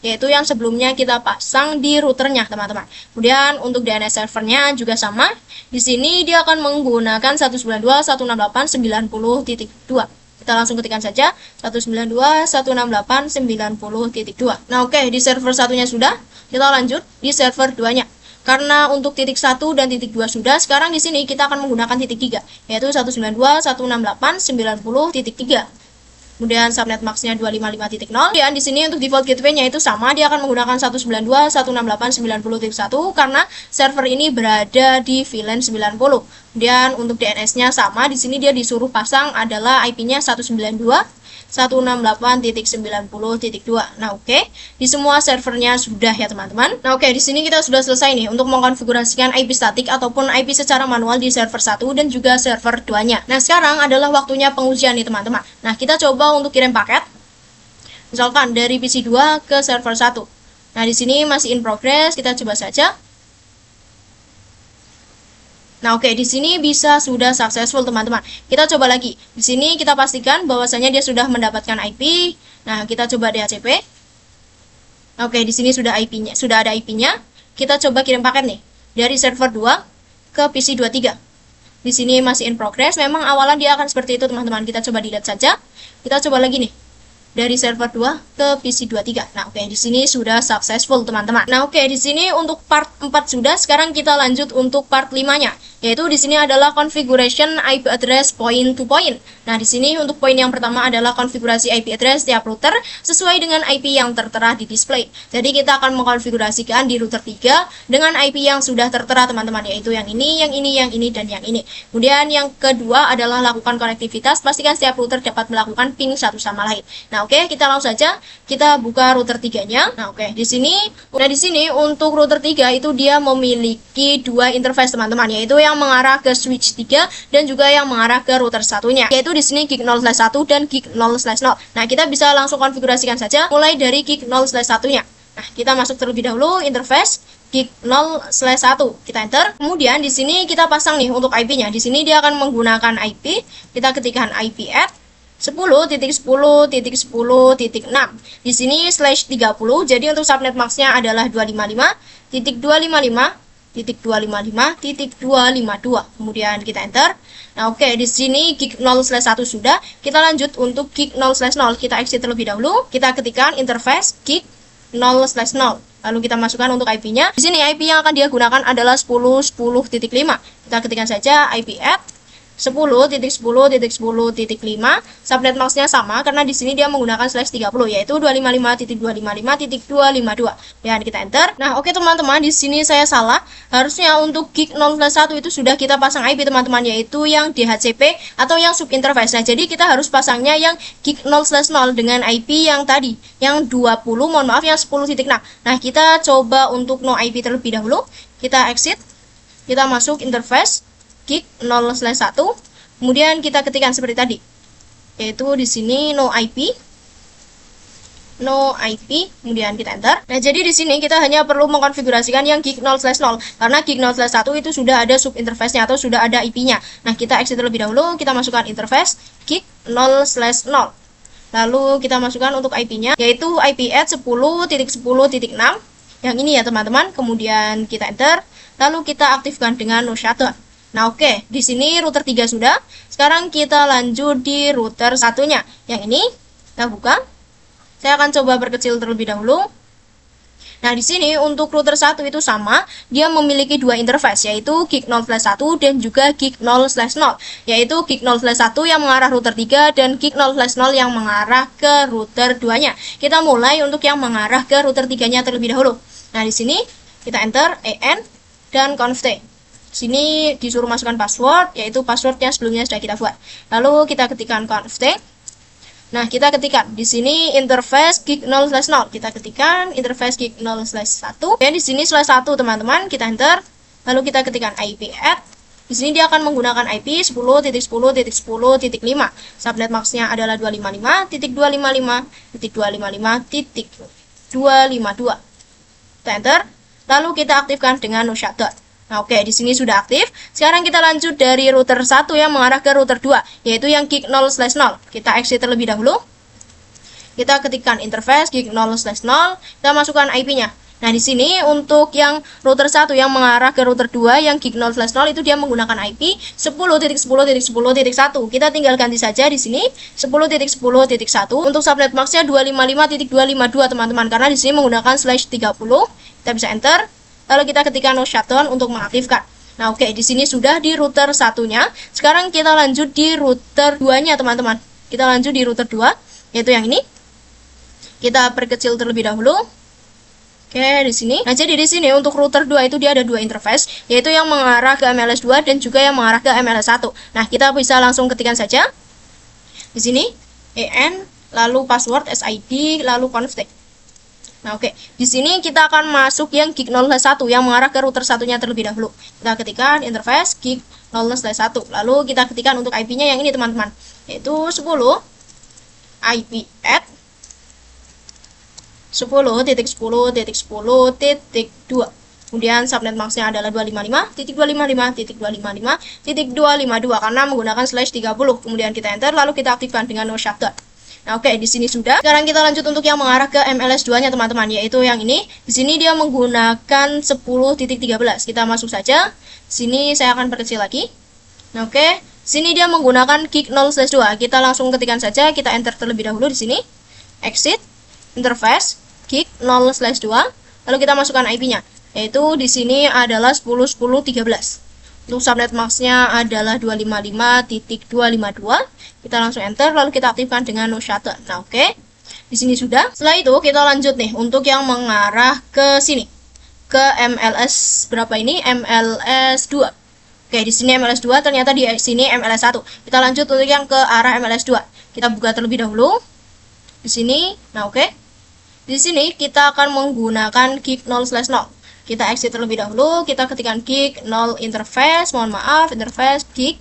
yaitu yang sebelumnya kita pasang di routernya, teman-teman. Kemudian untuk DNS servernya juga sama. Di sini dia akan menggunakan 192.168.90.2. Kita langsung ketikkan saja 192.168.90.2. Nah, oke, di server satunya sudah. Kita lanjut di server 2-nya. Karena untuk titik 1 dan titik 2 sudah, sekarang di sini kita akan menggunakan titik 3, yaitu 192.168.90.3. Kemudian subnet max-nya 255.0. Kemudian di sini untuk default gateway-nya itu sama, dia akan menggunakan 192.168.90.1 karena server ini berada di VLAN 90. Kemudian untuk DNS-nya sama, di sini dia disuruh pasang adalah IP-nya 192.168.90.2. Nah, oke. Di semua servernya sudah ya, teman-teman. Nah, oke, di sini kita sudah selesai nih untuk mengkonfigurasikan IP statik ataupun IP secara manual di server 1 dan juga server 2-nya. Nah, sekarang adalah waktunya pengujian nih, teman-teman. Nah, kita coba untuk kirim paket. Misalkan dari PC 2 ke server 1. Nah, di sini masih in progress, kita coba saja. Nah, oke, di sini bisa sudah successful, teman-teman. Kita coba lagi. Di sini kita pastikan bahwasanya dia sudah mendapatkan IP. Nah, kita coba DHCP. Oke, di sini sudah IP-nya, sudah ada IP-nya. Kita coba kirim paket nih dari server 2 ke PC 23. Di sini masih in progress. Memang awalan dia akan seperti itu, teman-teman. Kita coba delete saja. Kita coba lagi nih dari server 2 ke PC 23. Nah, oke, di sini sudah successful, teman-teman. Nah, oke, di sini untuk part 4 sudah. Sekarang kita lanjut untuk part 5-nya. Yaitu di sini adalah configuration IP address point to point. Nah, di sini untuk poin yang pertama adalah konfigurasi IP address tiap router sesuai dengan IP yang tertera di display. Jadi kita akan mengkonfigurasikan di router 3 dengan IP yang sudah tertera, teman-teman, yaitu yang ini, dan yang ini. Kemudian yang kedua adalah lakukan konektivitas, pastikan setiap router dapat melakukan ping satu sama lain. Nah, oke, kita langsung saja kita buka router 3-nya. Nah, oke, di sini untuk router 3 itu dia memiliki dua interface, teman-teman, yaitu yang mengarah ke switch 3 dan juga yang mengarah ke router satunya, yaitu di sini gig 0/1 dan gig 0/0. Nah, kita bisa langsung konfigurasikan saja mulai dari gig 0/1-nya. Nah, kita masuk terlebih dahulu interface gig 0/1. Kita enter. Kemudian di sini kita pasang nih untuk IP-nya. Di sini dia akan menggunakan IP. Kita ketikkan IP at 10.10.10.6. Di sini /30. Jadi untuk subnet max-nya adalah 255.255.252. Kemudian kita enter. Nah, oke, di sini gig 0/1 sudah. Kita lanjut untuk gig 0/0. Kita exit terlebih dahulu. Kita ketikkan interface gig 0/0. Lalu kita masukkan untuk IP-nya. Di sini IP yang akan dia gunakan adalah 10.10.5. Kita ketikkan saja IP at 10.10.10.5. Subnet max-nya sama karena di sini dia menggunakan /30, yaitu 255.255.252. Dan kita enter. Nah, oke, teman-teman, di sini saya salah. Harusnya untuk gig 0/1 itu sudah kita pasang IP, teman-teman, yaitu yang DHCP atau yang sub interface. Nah, jadi kita harus pasangnya yang gig 0/0 dengan IP yang tadi, yang 20, mohon maaf, yang 10.6. Nah, kita coba untuk no IP terlebih dahulu. Kita exit. Kita masuk interface gig 0/1, kemudian kita ketikkan seperti tadi, yaitu di sini no IP, kemudian kita enter. Nah, jadi di sini kita hanya perlu mengkonfigurasikan yang gig 0/0 karena gig 0/1 itu sudah ada sub interface-nya atau sudah ada IP-nya. Nah, kita exit terlebih dahulu, kita masukkan interface gig 0/0. Lalu kita masukkan untuk IP-nya, yaitu IP at 10.10.6. Yang ini ya, teman-teman. Kemudian kita enter, lalu kita aktifkan dengan no shutdown. Nah, oke, di sini router 3 sudah. Sekarang kita lanjut di router satunya. Yang ini kita buka. Saya akan coba perkecil terlebih dahulu. Nah, di sini untuk router 1 itu sama, dia memiliki dua interface, yaitu gig 0/1 dan juga gig 0/0, yaitu gig 0/1 yang mengarah router 3 dan gig 0/0 yang mengarah ke router 2-nya. Kita mulai untuk yang mengarah ke router 3-nya terlebih dahulu. Nah, di sini kita enter en dan conft. Sini disuruh masukkan password, yaitu password yang sebelumnya sudah kita buat. Lalu kita ketikkan conft. Nah, kita ketikkan di sini interface gig 0/0. Kita ketikkan interface gig 0/1. Dan di sini /1, teman-teman, kita enter. Lalu kita ketikkan IP at. Di sini dia akan menggunakan IP 10.10.10.5. Subnet max-nya adalah 255.255.252. Kita enter. Lalu kita aktifkan dengan no shutdown. Nah, oke, di sini sudah aktif. Sekarang kita lanjut dari router 1 yang mengarah ke router 2, yaitu yang gig 0/0. Kita exit terlebih dahulu. kita ketikkan interface gig 0/0, kita masukkan IP-nya. Nah, di sini untuk yang router 1 yang mengarah ke router 2 yang gig 0/0 itu dia menggunakan IP 10.10.10.1. Kita tinggal ganti saja di sini 10.10.1. Untuk subnet max-nya 255.252 teman-teman, karena di sini menggunakan /30. Kita bisa enter. Lalu kita ketikkan no shutdown untuk mengaktifkan. Nah, oke, di sini sudah di router 1-nya. Sekarang kita lanjut di router 2-nya, teman-teman. Kita lanjut di router 2, yaitu yang ini. Kita perkecil terlebih dahulu. Oke, di sini. Nah, jadi di sini untuk router 2 itu dia ada dua interface, yaitu yang mengarah ke MLS 2 dan juga yang mengarah ke MLS 1. Nah, kita bisa langsung ketikkan saja. Di sini EN, lalu password SID, lalu config. Nah, oke. Di sini kita akan masuk yang gig 0/1 yang mengarah ke router satunya terlebih dahulu. Kita ketikkan interface gig 0/1. Lalu kita ketikkan untuk IP-nya yang ini, teman-teman, yaitu 10 IP at 10.10.10.2. Kemudian subnet max-nya adalah 255.255.255.252 karena menggunakan /30. Kemudian kita enter, lalu kita aktifkan dengan no shutdown. Nah, oke, di sini sudah. Sekarang kita lanjut untuk yang mengarah ke MLS 2-nya, teman-teman, yaitu yang ini. Di sini dia menggunakan 10.13. Kita masuk saja. Sini saya akan perkecil lagi. Nah, oke. Sini dia menggunakan gig 0/2. Kita langsung ketikkan saja, kita enter terlebih dahulu di sini. Exit, interface gig 0/2, lalu kita masukkan IP-nya, yaitu di sini adalah 10.10.13. Untuk subnet max-nya adalah 255.252. Kita langsung enter, lalu kita aktifkan dengan no shutdown. Nah, oke. Di sini sudah. Setelah itu kita lanjut nih untuk yang mengarah ke sini. Ke MLS berapa ini? MLS 2. Oke, di sini MLS 2, ternyata di sini MLS 1. Kita lanjut untuk yang ke arah MLS 2. Kita buka terlebih dahulu. Di sini. Nah, oke. Di sini kita akan menggunakan gig 0/0. Kita exit terlebih dahulu, kita ketikkan gig 0 interface, interface gig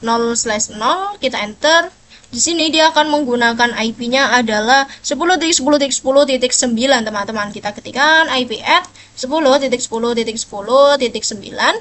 0/0, kita enter. Di sini dia akan menggunakan IP-nya adalah 10.10.10.9, teman-teman. Kita ketikkan IP at 10.10.10.9.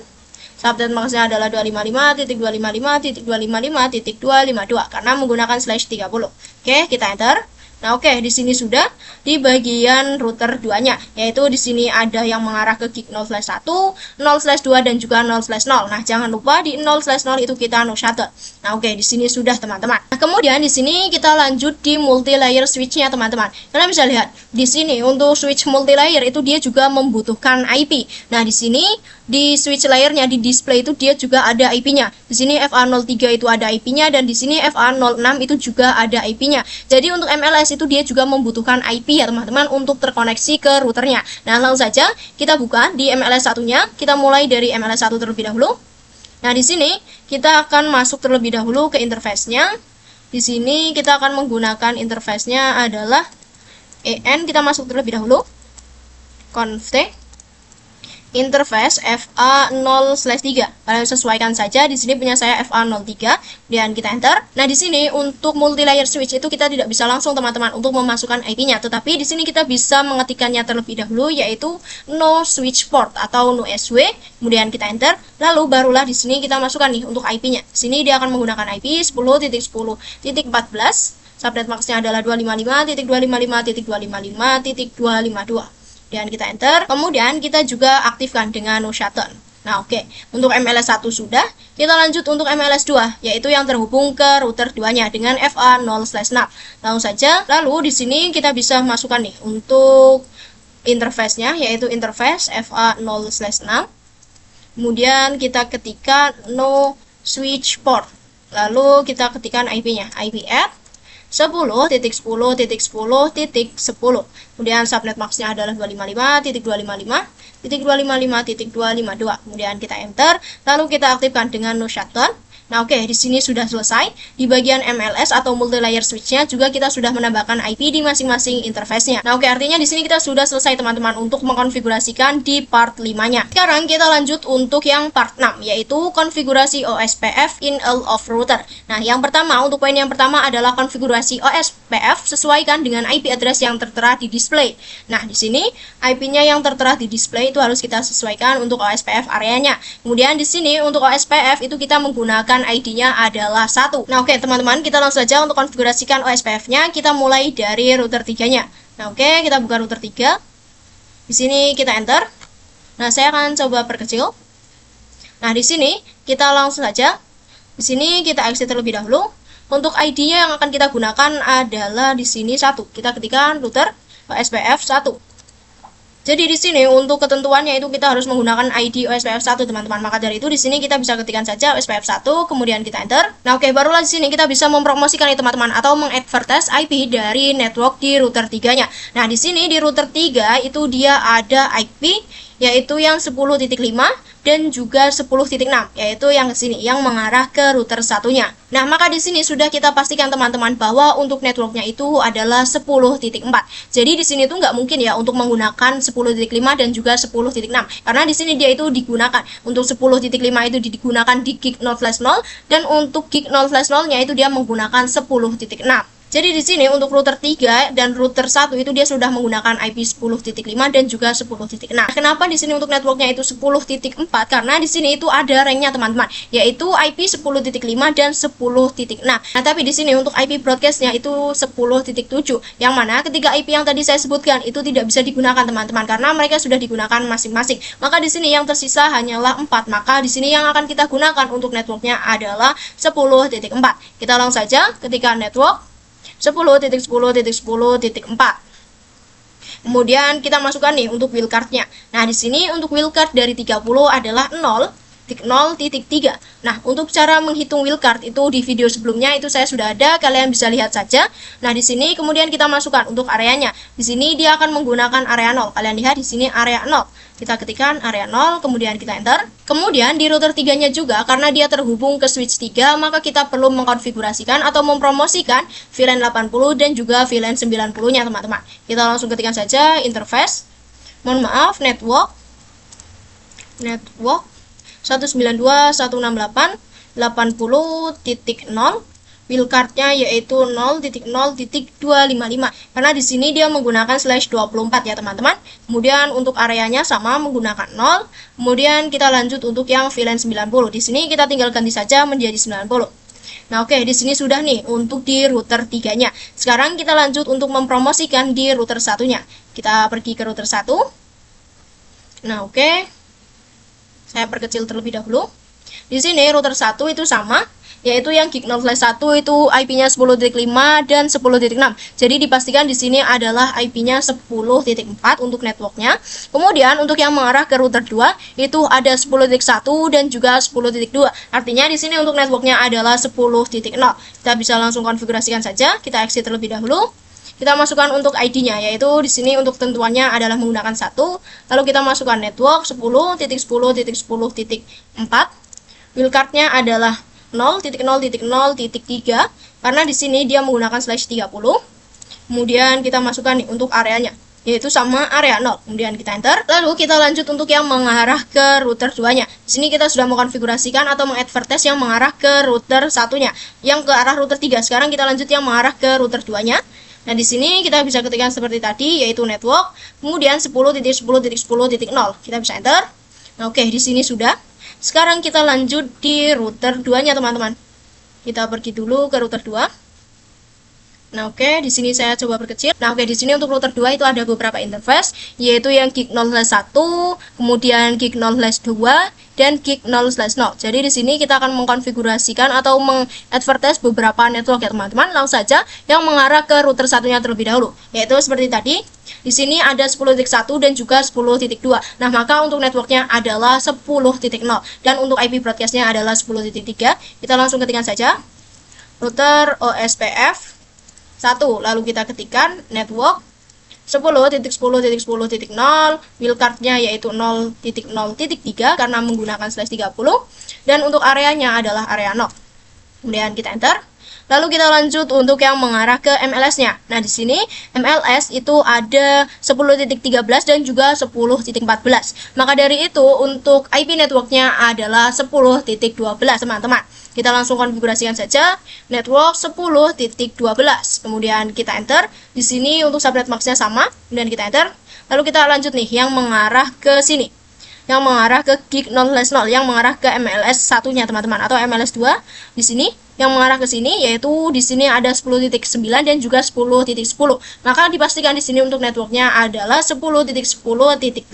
Subnet max-nya adalah 255.255.255.252 karena menggunakan /30. Oke, kita enter. Nah, oke, di sini sudah di bagian router 2-nya, yaitu di sini ada yang mengarah ke gig 0/1, 0/2 dan juga 0/0. Nah, jangan lupa di 0/0 itu kita no shutdown. Nah, oke, di sini sudah, teman-teman. Nah, kemudian di sini kita lanjut di multi layer switch-nya, teman-teman. Kalian bisa lihat di sini untuk switch multi layer itu dia juga membutuhkan IP. Nah, di sini di switch layernya di display itu dia juga ada IP-nya. Di sini FA03 itu ada IP-nya dan di sini FA06 itu juga ada IP-nya. Jadi untuk MLS itu dia juga membutuhkan IP ya, teman-teman, untuk terkoneksi ke routernya. Nah, langsung saja kita buka di MLS 1-nya. Kita mulai dari MLS 1 terlebih dahulu. Nah, di sini kita akan masuk terlebih dahulu ke interface-nya. Di sini kita akan menggunakan interface-nya adalah EN. Kita masuk terlebih dahulu. Config interface FA0/3. Kalian sesuaikan saja. Di sini punya saya FA03 dan kita enter. Nah, di sini untuk multi layer switch itu kita tidak bisa langsung, teman-teman, untuk memasukkan IP-nya, tetapi di sini kita bisa mengetikkannya terlebih dahulu, yaitu no switch port atau no SW. Kemudian kita enter, lalu barulah di sini kita masukkan nih untuk IP-nya. Di sini dia akan menggunakan IP 10.10.14. Subnet max-nya adalah 255.255.255.252. Dan kita enter, kemudian kita juga aktifkan dengan no shutdown. Nah, oke, untuk MLS 1 sudah. Kita lanjut untuk MLS 2, yaitu yang terhubung ke router 2-nya dengan FA0/6. Langsung saja, lalu di sini kita bisa masukkan nih untuk interface-nya, yaitu interface FA0/6. Kemudian kita ketikkan no switch port. Lalu kita ketikkan IP-nya, IP at 10.10.10.10. Kemudian subnet max-nya adalah 255.255.255.252. Kemudian kita enter, lalu kita aktifkan dengan no shutdown. Nah, oke, di sini sudah selesai. Di bagian MLS atau multi layer switch-nya juga kita sudah menambahkan IP di masing-masing interface-nya. Nah, oke, artinya di sini kita sudah selesai, teman-teman, untuk mengkonfigurasikan di part 5-nya. Sekarang kita lanjut untuk yang part 6, yaitu konfigurasi OSPF in all of router. Nah, yang pertama, untuk poin yang pertama adalah konfigurasi OSPF sesuaikan dengan IP address yang tertera di display. Nah, di sini IP-nya yang tertera di display itu harus kita sesuaikan untuk OSPF areanya. Kemudian di sini untuk OSPF itu kita menggunakan dan ID-nya adalah 1. Nah, oke teman-teman, kita langsung saja untuk konfigurasikan OSPF-nya. Kita mulai dari router 3-nya. Nah, oke, kita buka router 3. Di sini kita enter. Nah, saya akan coba perkecil. Nah, di sini kita langsung saja. Di sini kita exit terlebih dahulu. Untuk ID-nya yang akan kita gunakan adalah di sini 1. Kita ketikkan router OSPF 1. Jadi di sini untuk ketentuannya itu kita harus menggunakan ID OSPF 1, teman-teman. Maka dari itu di sini kita bisa ketikkan saja OSPF 1, kemudian kita enter. Nah, oke, barulah di sini kita bisa mempromosikan ya, teman-teman, atau mengadvertise IP dari network di router 3-nya. Nah, di sini di router 3 itu dia ada IP yaitu yang 10.5 dan juga 10.6, yaitu yang sini yang mengarah ke router satunya. Nah, maka di sini sudah kita pastikan teman-teman bahwa untuk networknya itu adalah 10.4. Jadi di sini tuh nggak mungkin ya untuk menggunakan 10.5 dan juga 10.6, karena di sini dia itu digunakan untuk 10.5 itu digunakan di gig 0/0 dan untuk gig 0/0-nya itu dia menggunakan 10.6. Jadi di sini untuk router 3 dan router 1 itu dia sudah menggunakan IP 10.5 dan juga 10.6. Kenapa di sini untuk networknya itu 10.4? Karena di sini itu ada ranknya, teman-teman, yaitu IP 10.5 dan 10.6. Nah, tapi di sini untuk IP broadcastnya itu 10.7, yang mana ketiga IP yang tadi saya sebutkan itu tidak bisa digunakan, teman-teman, karena mereka sudah digunakan masing-masing. Maka di sini yang tersisa hanyalah 4. Maka di sini yang akan kita gunakan untuk networknya adalah 10.4. Kita langsung saja ketika network 10.10.10.4. Kemudian kita masukkan nih untuk wildcard-nya. Nah, di sini untuk wildcard dari 30 adalah 0.0.3. Nah, untuk cara menghitung wildcard itu di video sebelumnya itu saya sudah ada, kalian bisa lihat saja. Nah, di sini kemudian kita masukkan untuk areanya. Di sini dia akan menggunakan area 0. Kalian lihat di sini area 0. Kita ketikkan area 0, kemudian kita enter. Kemudian di router 3-nya juga, karena dia terhubung ke switch 3, maka kita perlu mengkonfigurasikan atau mempromosikan VLAN 80 dan juga VLAN 90-nya, teman-teman. Kita langsung ketikkan saja interface. Mohon maaf, network 192.168.80.0. Wildcard-nya yaitu 0.0.255, karena di sini dia menggunakan /24 ya, teman-teman. Kemudian untuk areanya sama menggunakan 0. Kemudian kita lanjut untuk yang VLAN 90. Di sini kita tinggal ganti saja menjadi 90. Nah, oke, di sini sudah nih untuk di router 3-nya. Sekarang kita lanjut untuk mempromosikan di router 1-nya. Kita pergi ke router 1. Nah, oke. Saya perkecil terlebih dahulu. Di sini router 1 itu sama, yaitu yang gig 0/1 itu IP-nya 10.5 dan 10.6. Jadi dipastikan di sini adalah IP-nya 10.4 untuk networknya. Kemudian untuk yang mengarah ke router 2 itu ada 10.1 dan juga 10.2. Artinya di sini untuk networknya adalah 10.0. Kita bisa langsung konfigurasikan saja. Kita exit terlebih dahulu. Kita masukkan untuk ID-nya, yaitu di sini untuk tentuannya adalah menggunakan 1. Lalu kita masukkan network 10.10.10.4. Wildcard-nya adalah 0.0.0.3, karena di sini dia menggunakan /30. Kemudian kita masukkan nih untuk areanya, yaitu sama area 0. Kemudian kita enter. Lalu kita lanjut untuk yang mengarah ke router 2-nya. Di sini kita sudah mengkonfigurasikan atau mengadvertise yang mengarah ke router 1-nya, yang ke arah router 3. Sekarang kita lanjut yang mengarah ke router 2-nya. Nah, di sini kita bisa ketikkan seperti tadi, yaitu network, kemudian 10.10.10.0. Kita bisa enter. Nah, oke, di sini sudah. Sekarang kita lanjut di router 2-nya, teman-teman. Kita pergi dulu ke router 2. Nah, oke, di sini saya coba perkecil. Nah, oke, di sini untuk router 2 itu ada beberapa interface, yaitu yang gig 0/1, kemudian gig 0/2, dan gig 0/0. Jadi di sini kita akan mengkonfigurasikan atau mengadvertise beberapa network ya, teman-teman. Langsung saja yang mengarah ke router 1-nya terlebih dahulu, yaitu seperti tadi. Di sini ada 10.1 dan juga 10.2. Nah, maka untuk networknya adalah 10.0 dan untuk IP broadcastnya adalah 10.3. Kita langsung ketikkan saja router OSPF 1. Lalu kita ketikkan network 10.10.10.0, wildcard-nya yaitu 0.0.3 karena menggunakan /30, dan untuk areanya adalah area 0. Kemudian kita enter. Lalu kita lanjut untuk yang mengarah ke MLS-nya. Nah, di sini MLS itu ada 10.13 dan juga 10.14. Maka dari itu untuk IP networknya adalah 10.12, teman-teman. Kita langsung konfigurasikan saja network 10.12. Kemudian kita enter. Di sini untuk subnet max-nya sama. Kemudian kita enter. Lalu kita lanjut nih yang mengarah ke sini. yang mengarah ke gig non/0 yang mengarah ke MLS satunya teman-teman, atau MLS 2 di sini yang mengarah ke sini, yaitu di sini ada 10.9 dan juga 10.10. Maka dipastikan di sini untuk networknya adalah 10.10.8.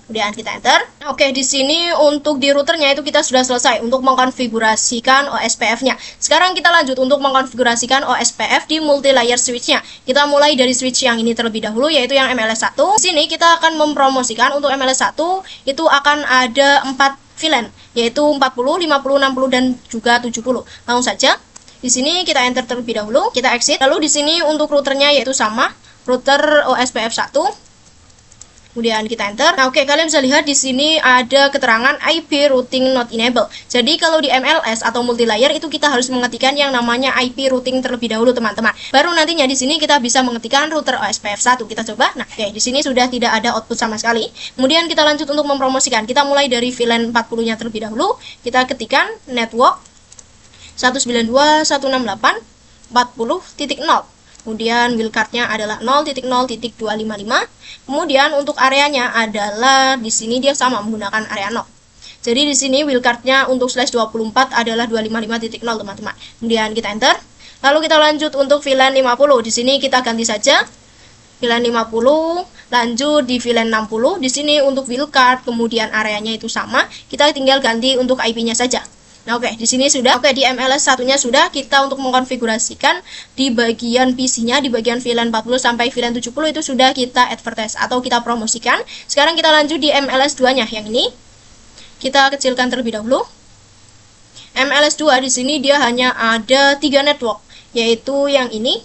Kemudian kita enter. Oke, di sini untuk di routernya itu kita sudah selesai untuk mengkonfigurasikan OSPF-nya. Sekarang kita lanjut untuk mengkonfigurasikan OSPF di multi-layer switch-nya. Kita mulai dari switch yang ini terlebih dahulu, yaitu yang MLS 1. Di sini kita akan mempromosikan untuk MLS 1 itu akan ada 4 VLAN, yaitu 40, 50, 60 dan juga 70. Langsung saja di sini kita enter terlebih dahulu, kita exit. Lalu di sini untuk routernya yaitu sama, router OSPF 1. Kemudian kita enter. Nah, oke, kalian bisa lihat di sini ada keterangan IP routing not enable. Jadi kalau di MLS atau multi-layer itu kita harus mengetikkan yang namanya IP routing terlebih dahulu, teman-teman. Baru nantinya di sini kita bisa mengetikkan router OSPF 1. Kita coba. Nah, oke, di sini sudah tidak ada output sama sekali. Kemudian kita lanjut untuk mempromosikan. Kita mulai dari VLAN 40-nya terlebih dahulu. Kita ketikkan network 192.168.40.0. Kemudian wildcardnya adalah 0.0.255. Kemudian untuk areanya adalah di sini dia sama menggunakan area 0. Jadi di sini wildcardnya untuk /24 adalah 255.0, teman-teman. Kemudian kita enter. Lalu kita lanjut untuk VLAN 50. Di sini kita ganti saja VLAN 50, lanjut di VLAN 60. Di sini untuk wildcard kemudian areanya itu sama. Kita tinggal ganti untuk IP-nya saja. Nah, oke, di sini sudah. Oke, di MLS satunya sudah. Kita untuk mengkonfigurasikan di bagian PC-nya, di bagian VLAN 40 sampai VLAN 70 itu sudah kita advertise atau kita promosikan. Sekarang kita lanjut di MLS 2-nya yang ini. Kita kecilkan terlebih dahulu. MLS 2 di sini dia hanya ada 3 network, yaitu yang ini,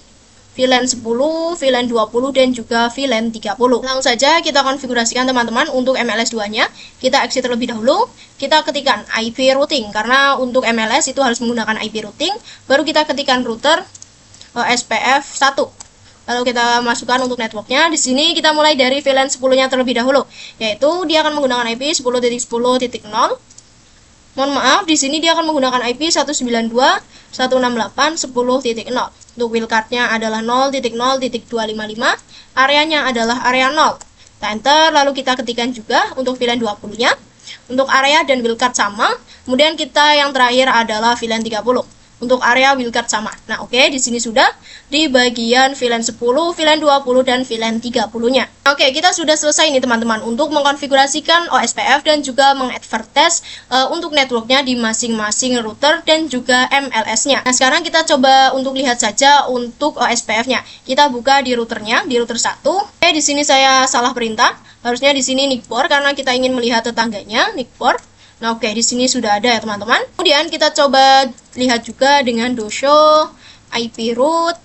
VLAN 10, VLAN 20 dan juga VLAN 30. Langsung saja kita konfigurasikan teman-teman untuk MLS 2-nya. Kita exit terlebih dahulu. Kita ketikkan IP routing karena untuk MLS itu harus menggunakan IP routing. Baru kita ketikkan router OSPF 1. Lalu kita masukkan untuk networknya. Di sini kita mulai dari VLAN 10-nya terlebih dahulu, yaitu dia akan menggunakan IP 10.10.0. Mohon maaf, di sini dia akan menggunakan IP 192.168.10.0. Untuk wildcardnya adalah 0.0.255. Areanya adalah area 0. Kita enter, lalu kita ketikkan juga untuk VLAN 20-nya. Untuk area dan wildcard sama. Kemudian kita yang terakhir adalah VLAN 30. Untuk area wildcard sama. Nah, oke, di sini sudah di bagian VLAN 10, VLAN 20 dan VLAN 30-nya. Oke, kita sudah selesai nih teman-teman untuk mengkonfigurasikan OSPF dan juga mengadvertise untuk networknya di masing-masing router dan juga MLS-nya. Nah, sekarang kita coba untuk lihat saja untuk OSPF-nya. Kita buka di routernya, di router 1. Oke, di sini saya salah perintah. Harusnya di sini NIC port karena kita ingin melihat tetangganya NIC port. Nah, oke, di sini sudah ada ya teman-teman. Kemudian kita coba lihat juga dengan dosho IP root.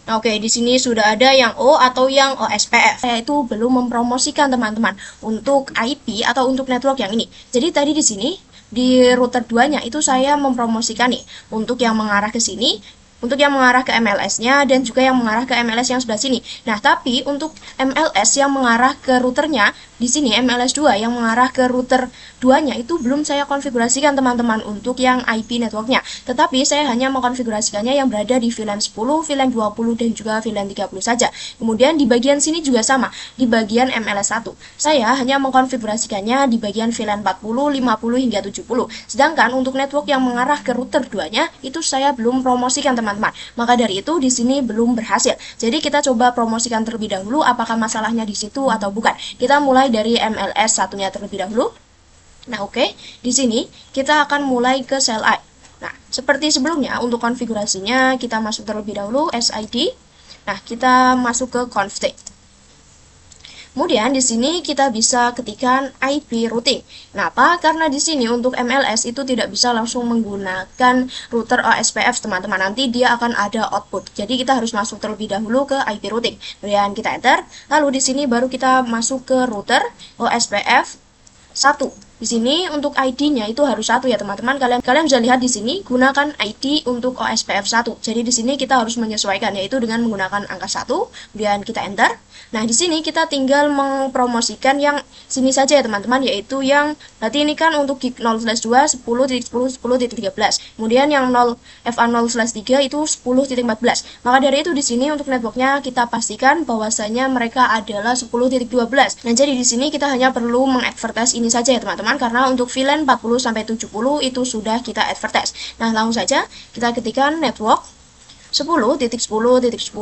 Nah, oke, di sini sudah ada yang O atau yang OSPF. Saya itu belum mempromosikan teman-teman untuk IP atau untuk network yang ini. Jadi tadi di sini di router 2-nya itu saya mempromosikan nih untuk yang mengarah ke sini, untuk yang mengarah ke MLS-nya dan juga yang mengarah ke MLS yang sebelah sini. Nah, tapi untuk MLS yang mengarah ke routernya, di sini MLS 2 yang mengarah ke router 2-nya itu belum saya konfigurasikan teman-teman untuk yang IP networknya. Tetapi saya hanya mengkonfigurasikannya yang berada di VLAN 10, VLAN 20 dan juga VLAN 30 saja. Kemudian di bagian sini juga sama, di bagian MLS 1. Saya hanya mengkonfigurasikannya di bagian VLAN 40, 50 hingga 70. Sedangkan untuk network yang mengarah ke router 2-nya itu saya belum promosikan teman-teman. Maka dari itu di sini belum berhasil. Jadi kita coba promosikan terlebih dahulu apakah masalahnya di situ atau bukan. Kita mulai dari MLS satunya terlebih dahulu. Nah, oke, di sini kita akan mulai ke sel I. Nah, seperti sebelumnya untuk konfigurasinya kita masuk terlebih dahulu SID. Nah, kita masuk ke config. Kemudian di sini kita bisa ketikkan IP routing. Kenapa? Karena di sini untuk MLS itu tidak bisa langsung menggunakan router OSPF teman-teman. Nanti dia akan ada output. Jadi kita harus masuk terlebih dahulu ke IP routing. Kemudian kita enter. Lalu di sini baru kita masuk ke router OSPF 1. Di sini untuk ID-nya itu harus 1 ya teman-teman. Kalian bisa lihat di sini gunakan ID untuk OSPF 1. Jadi di sini kita harus menyesuaikan yaitu dengan menggunakan angka 1, kemudian kita enter. Nah, di sini kita tinggal mempromosikan yang sini saja ya teman-teman, yaitu yang berarti ini kan untuk gig 0/2 10.10.10.13. Kemudian yang 0 FA0/3 itu 10.14. Maka dari itu di sini untuk networknya kita pastikan bahwasanya mereka adalah 10.12. Nah, jadi di sini kita hanya perlu mengadvertise ini saja ya teman-teman, karena untuk VLAN 40 sampai 70 itu sudah kita advertise. Nah, langsung saja kita ketikkan network 10.10.10.12.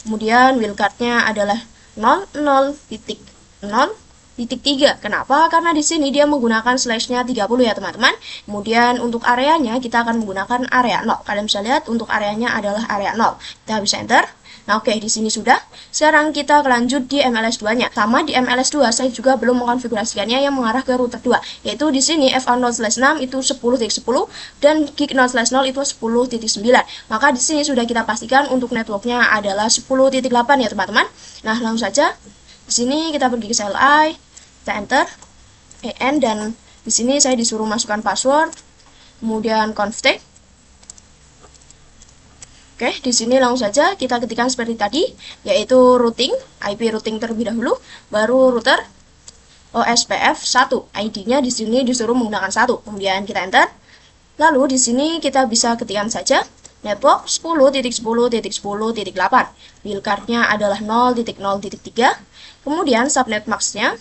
Kemudian wildcardnya adalah 00.0.3. Kenapa? Karena di sini dia menggunakan slashnya 30 ya teman-teman. Kemudian untuk areanya kita akan menggunakan area 0. Kalian bisa lihat untuk areanya adalah area 0. Kita bisa enter. Nah, oke, di sini sudah. Sekarang kita lanjut di MLS2-nya. Sama di MLS2 saya juga belum mengkonfigurasikannya yang mengarah ke router 2. Yaitu di sini FA0/6 itu 10.10 dan gig 0/0 itu 10.9. Maka di sini sudah kita pastikan untuk networknya adalah 10.8 ya teman-teman. Nah, langsung saja di sini kita pergi ke CLI, kita enter EN, dan di sini saya disuruh masukkan password, kemudian config. Oke, di sini langsung saja kita ketikkan seperti tadi, yaitu routing, IP routing terlebih dahulu, baru router OSPF 1. ID-nya di sini disuruh menggunakan 1. Kemudian kita enter. Lalu di sini kita bisa ketikkan saja network 10.10.10.8. Wildcard-nya adalah 0.0.3. Kemudian subnet max-nya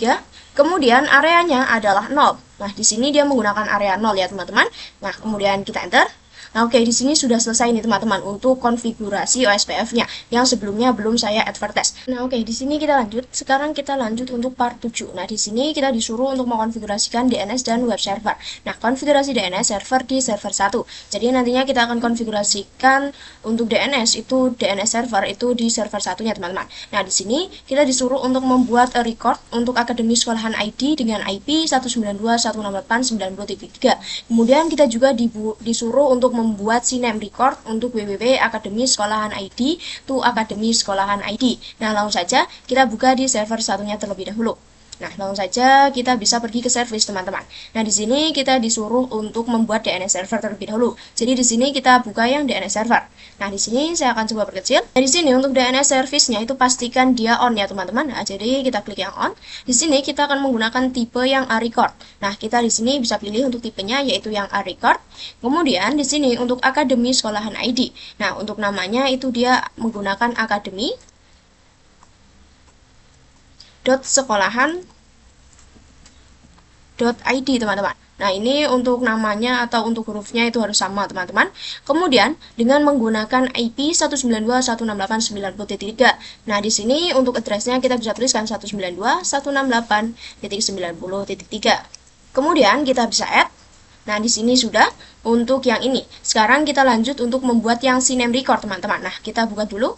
3. Kemudian areanya adalah 0. Nah, di sini dia menggunakan area 0 ya teman-teman. Nah, kemudian kita enter. Nah, oke, di sini sudah selesai nih teman-teman untuk konfigurasi OSPF-nya yang sebelumnya belum saya advertise. Nah, oke, di sini kita lanjut. Sekarang kita lanjut untuk part 7. Nah, di sini kita disuruh untuk mengkonfigurasikan DNS dan web server. Nah, konfigurasi DNS server di server 1. Jadi nantinya kita akan konfigurasikan untuk DNS itu DNS server itu di server satunya teman-teman. Nah, di sini kita disuruh untuk membuat a record untuk Akademi Sekolahan ID dengan IP 192.168.90.3. Kemudian kita juga disuruh untuk membuat sinem record untuk www Akademi Sekolahan ID to Akademi Sekolahan ID. Nah, langsung saja kita buka di server satunya terlebih dahulu. Nah, langsung saja kita bisa pergi ke service teman-teman. Nah, di sini kita disuruh untuk membuat DNS server terlebih dahulu. Jadi di sini kita buka yang DNS server. Nah, di sini saya akan coba perkecil. Nah, di sini untuk DNS service-nya itu pastikan dia on ya teman-teman. Nah, jadi kita klik yang on. Di sini kita akan menggunakan tipe yang A record. Nah, kita di sini bisa pilih untuk tipenya yaitu yang A record. Kemudian di sini untuk Akademi Sekolahan ID. Nah, untuk namanya itu dia menggunakan Akademi sekolahan.id teman-teman. Nah, ini untuk namanya atau untuk hurufnya itu harus sama teman-teman. Kemudian dengan menggunakan IP 192.168.90.3. Nah, di sini untuk address-nya kita bisa tuliskan 192.168.90.3. Kemudian kita bisa add. Nah, di sini sudah untuk yang ini. Sekarang kita lanjut untuk membuat yang sinem record teman-teman. Nah, kita buka dulu.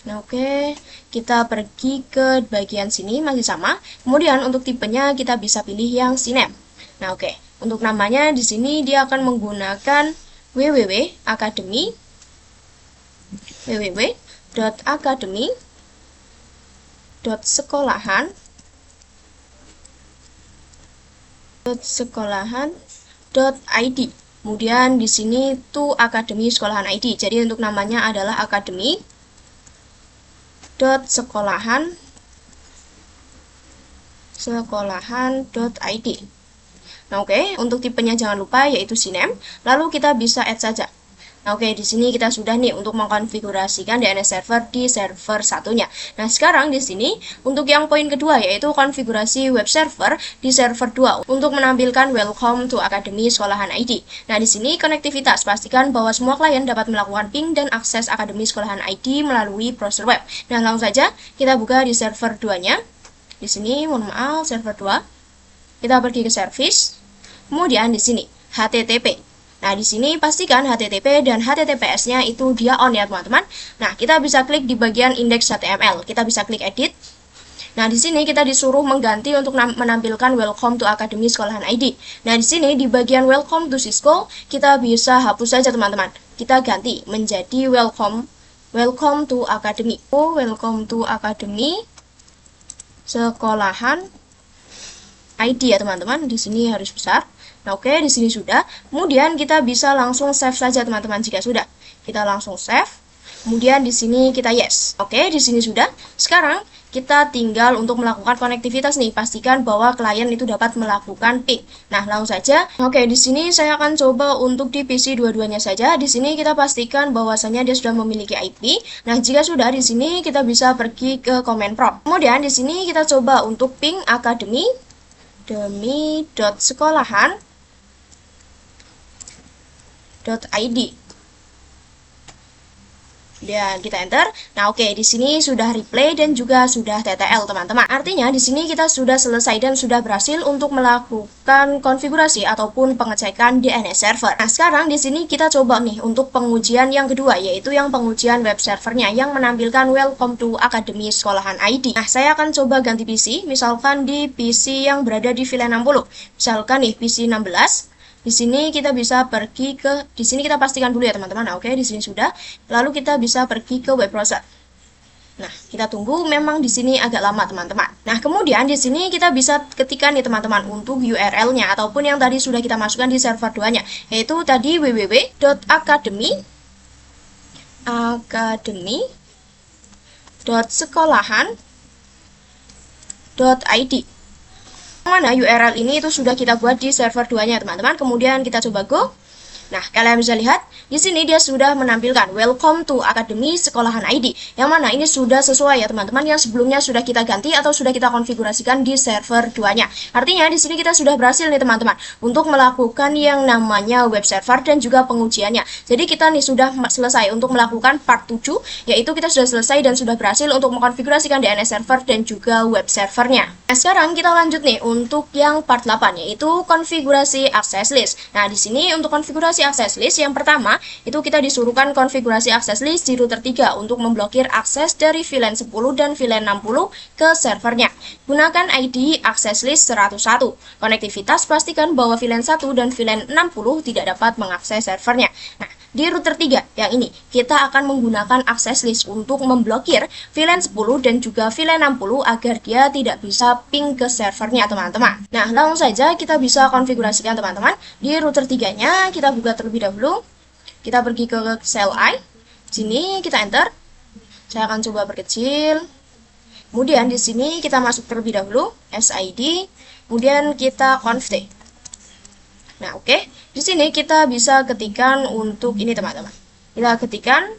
Nah, oke, kita pergi ke bagian sini masih sama. Kemudian untuk tipenya kita bisa pilih yang sinem. Nah, oke, untuk namanya di sini dia akan menggunakan www.akademi.sekolahan.id. Kemudian di sini tuh Akademi Sekolahan ID. Jadi untuk namanya adalah Akademi.sekolahan.id. Nah, oke, untuk tipenya jangan lupa yaitu sinem. Lalu kita bisa add saja. Nah, oke, di sini kita sudah nih untuk mengkonfigurasikan DNS server di server satunya. Nah, sekarang di sini untuk yang poin kedua yaitu konfigurasi web server di server 2 untuk menampilkan welcome to Akademi Sekolahan ID. Nah, di sini konektivitas pastikan bahwa semua klien dapat melakukan ping dan akses Akademi Sekolahan ID melalui browser web. Nah, langsung saja kita buka di server 2-nya. Di sini, mohon maaf, server 2. Kita pergi ke service. Kemudian di sini HTTP. Nah, di sini pastikan HTTP dan HTTPS-nya itu dia on ya, teman-teman. Nah, kita bisa klik di bagian index HTML. Kita bisa klik edit. Nah, di sini kita disuruh mengganti untuk menampilkan welcome to Akademi Sekolahan ID. Nah, di sini di bagian welcome to Cisco, kita bisa hapus saja, teman-teman. Kita ganti menjadi welcome to Akademi. Welcome to Akademi Sekolahan ID ya teman-teman. Di sini harus besar. Nah, oke, di sini sudah. Kemudian kita bisa langsung save saja teman-teman jika sudah. Kita langsung save. Kemudian di sini kita yes. Oke, di sini sudah. Sekarang kita tinggal untuk melakukan konektivitas nih. Pastikan bahwa klien itu dapat melakukan ping. Nah, langsung saja. Oke, di sini saya akan coba untuk di PC dua-duanya saja. Di sini kita pastikan bahwasanya dia sudah memiliki IP. Nah, jika sudah di sini kita bisa pergi ke command prompt. Kemudian di sini kita coba untuk ping academy.sekolahan.id. Dan kita enter. Nah, oke, di sini sudah replay dan juga sudah TTL, teman-teman. Artinya di sini kita sudah selesai dan sudah berhasil untuk melakukan konfigurasi ataupun pengecekan DNS server. Nah, sekarang di sini kita coba nih untuk pengujian yang kedua, yaitu yang pengujian web servernya yang menampilkan welcome to Academy Sekolahan ID. Nah, saya akan coba ganti PC, misalkan di PC yang berada di VLAN 60. Misalkan nih PC 16. Di sini kita bisa pergi ke, di sini kita pastikan dulu ya teman-teman. Nah, oke, di sini sudah. Lalu kita bisa pergi ke web browser. Nah, kita tunggu, memang di sini agak lama teman-teman. Nah, kemudian di sini kita bisa ketikkan nih teman-teman untuk URL-nya ataupun yang tadi sudah kita masukkan di server 2-nya, yaitu tadi www.academy.sekolahan.id. Mana URL ini itu sudah kita buat di server 2-nya teman-teman. Kemudian kita coba go. Nah, kalian bisa lihat di sini dia sudah menampilkan welcome to Academy Sekolahan ID. Yang mana ini sudah sesuai ya teman-teman, yang sebelumnya sudah kita ganti atau sudah kita konfigurasikan di server 2-nya. Artinya di sini kita sudah berhasil nih teman-teman untuk melakukan yang namanya web server dan juga pengujiannya. Jadi kita nih sudah selesai untuk melakukan part 7, yaitu kita sudah selesai dan sudah berhasil untuk mengkonfigurasikan DNS server dan juga web servernya. Nah, sekarang kita lanjut nih untuk yang part 8, yaitu konfigurasi access list. Nah, di sini untuk konfigurasi access list yang pertama itu kita disuruhkan konfigurasi access list di router 3 untuk memblokir akses dari VLAN 10 dan VLAN 60 ke servernya. Gunakan ID access list 101. Konektivitas pastikan bahwa VLAN 1 dan VLAN 60 tidak dapat mengakses servernya. Nah, di router 3 yang ini kita akan menggunakan access list untuk memblokir VLAN 10 dan juga VLAN 60 agar dia tidak bisa ping ke servernya teman-teman. Nah, langsung saja kita bisa konfigurasikan teman-teman. Di router 3-nya kita buka terlebih dahulu. Kita pergi ke cell I. Sini kita enter. Saya akan coba perkecil. Kemudian di sini kita masuk terlebih dahulu SID. Kemudian kita config. Nah, oke. Di sini kita bisa ketikkan untuk ini teman-teman. Kita ketikkan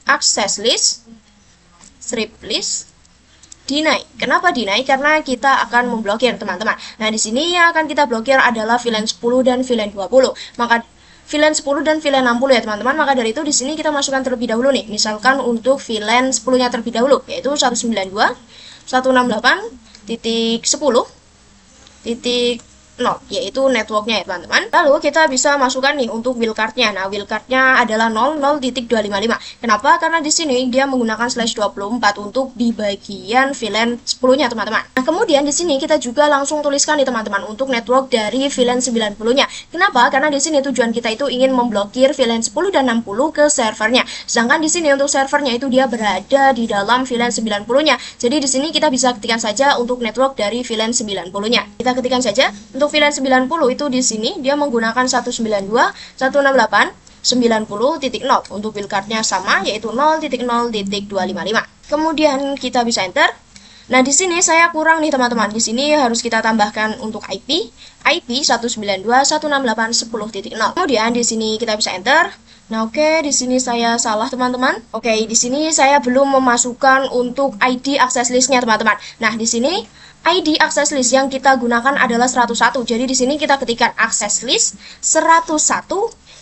access list, strip list, deny. Kenapa deny? Karena kita akan memblokir teman-teman. Nah, di sini yang akan kita blokir adalah VLAN 10 dan VLAN 20. Maka VLAN 10 dan VLAN 60 ya teman-teman. Maka dari itu di sini kita masukkan terlebih dahulu nih. Misalkan untuk VLAN 10-nya terlebih dahulu, yaitu 192.168.10.0, yaitu networknya ya teman-teman. Lalu kita bisa masukkan nih untuk wildcard-nya. Nah, wildcard-nya adalah 00.255. Kenapa? Karena di sini dia menggunakan /24 untuk di bagian VLAN 10-nya teman-teman. Nah, kemudian di sini kita juga langsung tuliskan nih teman-teman untuk network dari VLAN 90-nya. Kenapa? Karena di sini tujuan kita itu ingin memblokir VLAN 10 dan 60 ke servernya. Sedangkan di sini untuk servernya itu dia berada di dalam VLAN 90-nya. Jadi di sini kita bisa ketikkan saja untuk network dari VLAN 90-nya. Kita ketikkan saja untuk VLAN 90 itu di sini dia menggunakan 192.168.90.0. Untuk wildcard-nya sama yaitu 0.0.255. Kemudian kita bisa enter. Nah, di sini saya kurang nih teman-teman. Di sini harus kita tambahkan untuk IP 192.168.10.0. Kemudian di sini kita bisa enter. Nah, oke, di sini saya salah teman-teman. Oke, di sini saya belum memasukkan untuk ID access list-nya teman-teman. Nah, di sini ID access list yang kita gunakan adalah 101. Jadi di sini kita ketikkan access list 101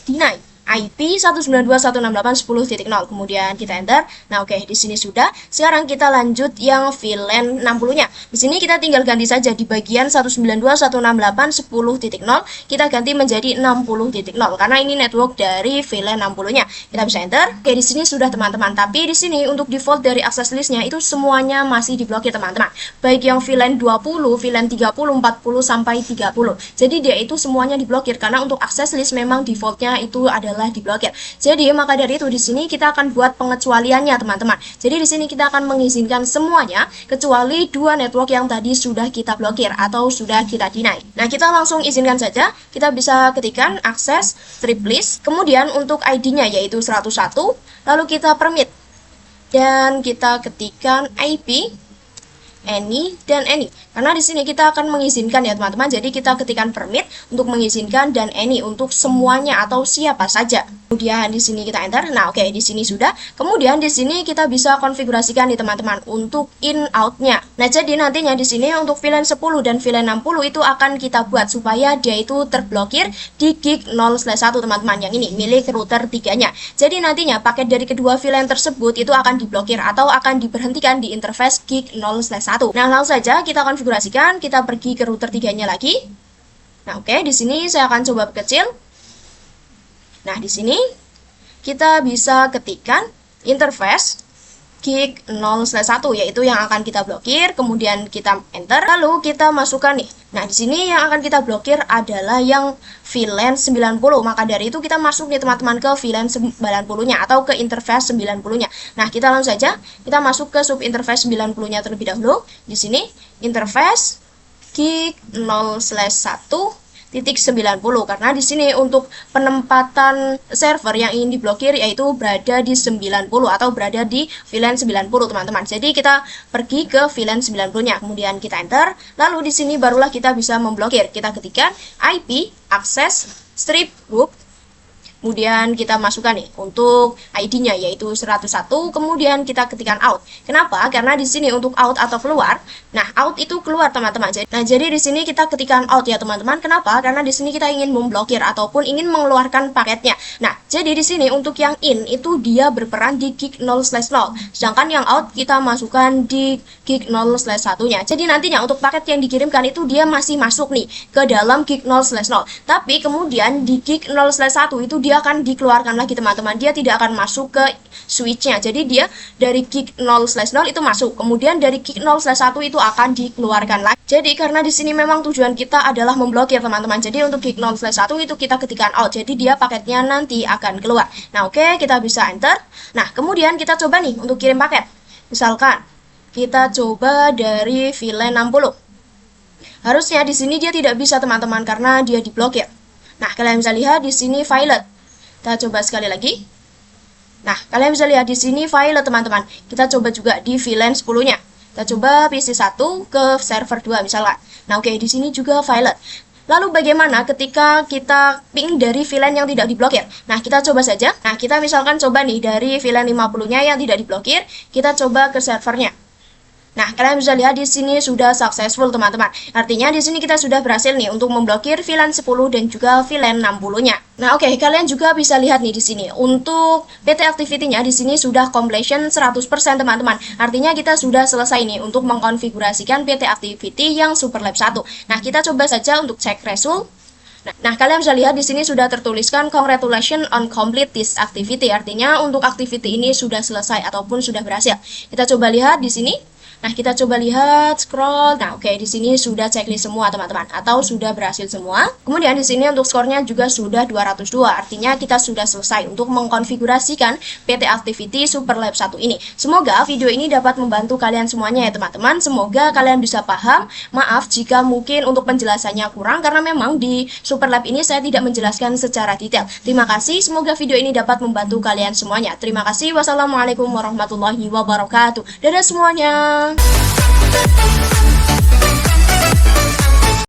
deny IP 192.168.10.0. Kemudian kita enter. Nah, oke, di sini sudah. Sekarang kita lanjut yang VLAN 60-nya. Di sini kita tinggal ganti saja di bagian 192.168.10.0 kita ganti menjadi 60.0 karena ini network dari VLAN 60-nya. Kita bisa enter. Oke, di sini sudah teman-teman. Tapi di sini untuk default dari access list-nya itu semuanya masih diblokir teman-teman. Baik yang VLAN 20, VLAN 30, 40 sampai 30. Jadi dia itu semuanya diblokir karena untuk access list memang defaultnya itu adalah adalah diblokir. Jadi maka dari itu di sini kita akan buat pengecualiannya teman-teman. Jadi di sini kita akan mengizinkan semuanya kecuali dua network yang tadi sudah kita blokir atau sudah kita deny. Nah, kita langsung izinkan saja. Kita bisa ketikkan akses strip list, kemudian untuk ID-nya yaitu 101, lalu kita permit dan kita ketikkan IP any dan any, karena di sini kita akan mengizinkan ya teman-teman. Jadi kita ketikkan permit untuk mengizinkan dan any untuk semuanya atau siapa saja. Kemudian di sini kita enter. Nah, oke, di sini sudah. Kemudian di sini kita bisa konfigurasikan nih teman-teman untuk in out-nya. Nah, jadi nantinya di sini untuk VLAN 10 dan VLAN 60 itu akan kita buat supaya dia itu terblokir di gig 0/1 teman-teman, yang ini milik router 3-nya. Jadi nantinya paket dari kedua VLAN tersebut itu akan diblokir atau akan diberhentikan di interface gig 0/1. Nah, langsung saja kita konfigurasikan. Kita pergi ke router 3-nya lagi. Nah, oke, di sini saya akan coba kecil. Nah, di sini kita bisa ketikkan interface gig 0/1 yaitu yang akan kita blokir, kemudian kita enter, lalu kita masukkan nih. Nah, di sini yang akan kita blokir adalah yang VLAN 90. Maka dari itu kita masuk nih teman-teman ke VLAN 90-nya atau ke interface 90-nya. Nah, kita langsung saja kita masuk ke sub interface 90-nya terlebih dahulu. Di sini interface gig 0/1 titik 90, karena di sini untuk penempatan server yang ingin diblokir yaitu berada di 90 atau berada di VLAN 90 teman-teman. Jadi kita pergi ke VLAN 90-nya, kemudian kita enter, lalu di sini barulah kita bisa memblokir. Kita ketikkan IP access strip group, kemudian kita masukkan nih untuk ID-nya yaitu 101, kemudian kita ketikkan out. Kenapa? Karena di sini untuk out atau keluar. Nah, out itu keluar teman-teman. Nah, jadi di sini kita ketikkan out ya teman-teman. Kenapa? Karena di sini kita ingin memblokir ataupun ingin mengeluarkan paketnya. Nah, jadi di sini untuk yang in itu dia berperan di gig 0/0. Sedangkan yang out kita masukkan di gig 0/1-nya. Jadi nantinya untuk paket yang dikirimkan itu dia masih masuk nih ke dalam gig 0/0. Tapi kemudian di gig 0/1 itu dia akan dikeluarkan lagi teman-teman. Dia tidak akan masuk ke switch-nya. Jadi dia dari gig 0/0 itu masuk. Kemudian dari gig 0/1 itu akan dikeluarkan lagi. Jadi karena di sini memang tujuan kita adalah memblokir teman-teman. Jadi untuk gig 0/1 itu kita ketikkan out. Jadi dia paketnya nanti akan keluar. Nah, oke, kita bisa enter. Nah, kemudian kita coba nih untuk kirim paket. Misalkan kita coba dari VLAN 60. Harusnya di sini dia tidak bisa teman-teman karena dia diblokir. Nah, kalian bisa lihat di sini violet. Kita coba sekali lagi. Nah, kalian bisa lihat di sini violet teman-teman. Kita coba juga di VLAN 10-nya. Kita coba PC 1 ke server 2 misalkan. Nah, oke, di sini juga violet. Lalu bagaimana ketika kita ping dari VLAN yang tidak diblokir? Nah, kita coba saja. Nah, kita misalkan coba nih dari VLAN 50-nya yang tidak diblokir, kita coba ke servernya. Nah, kalian bisa lihat di sini sudah successful teman-teman. Artinya di sini kita sudah berhasil nih untuk memblokir VLAN 10 dan juga VLAN 60-nya. Nah, oke, kalian juga bisa lihat nih di sini. Untuk PT activity-nya di sini sudah completion 100% teman-teman. Artinya kita sudah selesai nih untuk mengkonfigurasikan PT activity yang Superlab 1. Nah, kita coba saja untuk cek result. Nah, kalian bisa lihat di sini sudah tertuliskan congratulations on complete this activity. Artinya untuk activity ini sudah selesai ataupun sudah berhasil. Kita coba lihat di sini. Nah, kita coba lihat scroll. Nah, oke, di sini sudah checklist semua teman-teman atau sudah berhasil semua. Kemudian di sini untuk skornya juga sudah 202. Artinya kita sudah selesai untuk mengkonfigurasikan PT Activity Superlab 1 ini. Semoga video ini dapat membantu kalian semuanya ya teman-teman. Semoga kalian bisa paham. Maaf jika mungkin untuk penjelasannya kurang karena memang di Superlab ini saya tidak menjelaskan secara detail. Terima kasih. Semoga video ini dapat membantu kalian semuanya. Terima kasih. Wassalamualaikum warahmatullahi wabarakatuh. Dadah semuanya.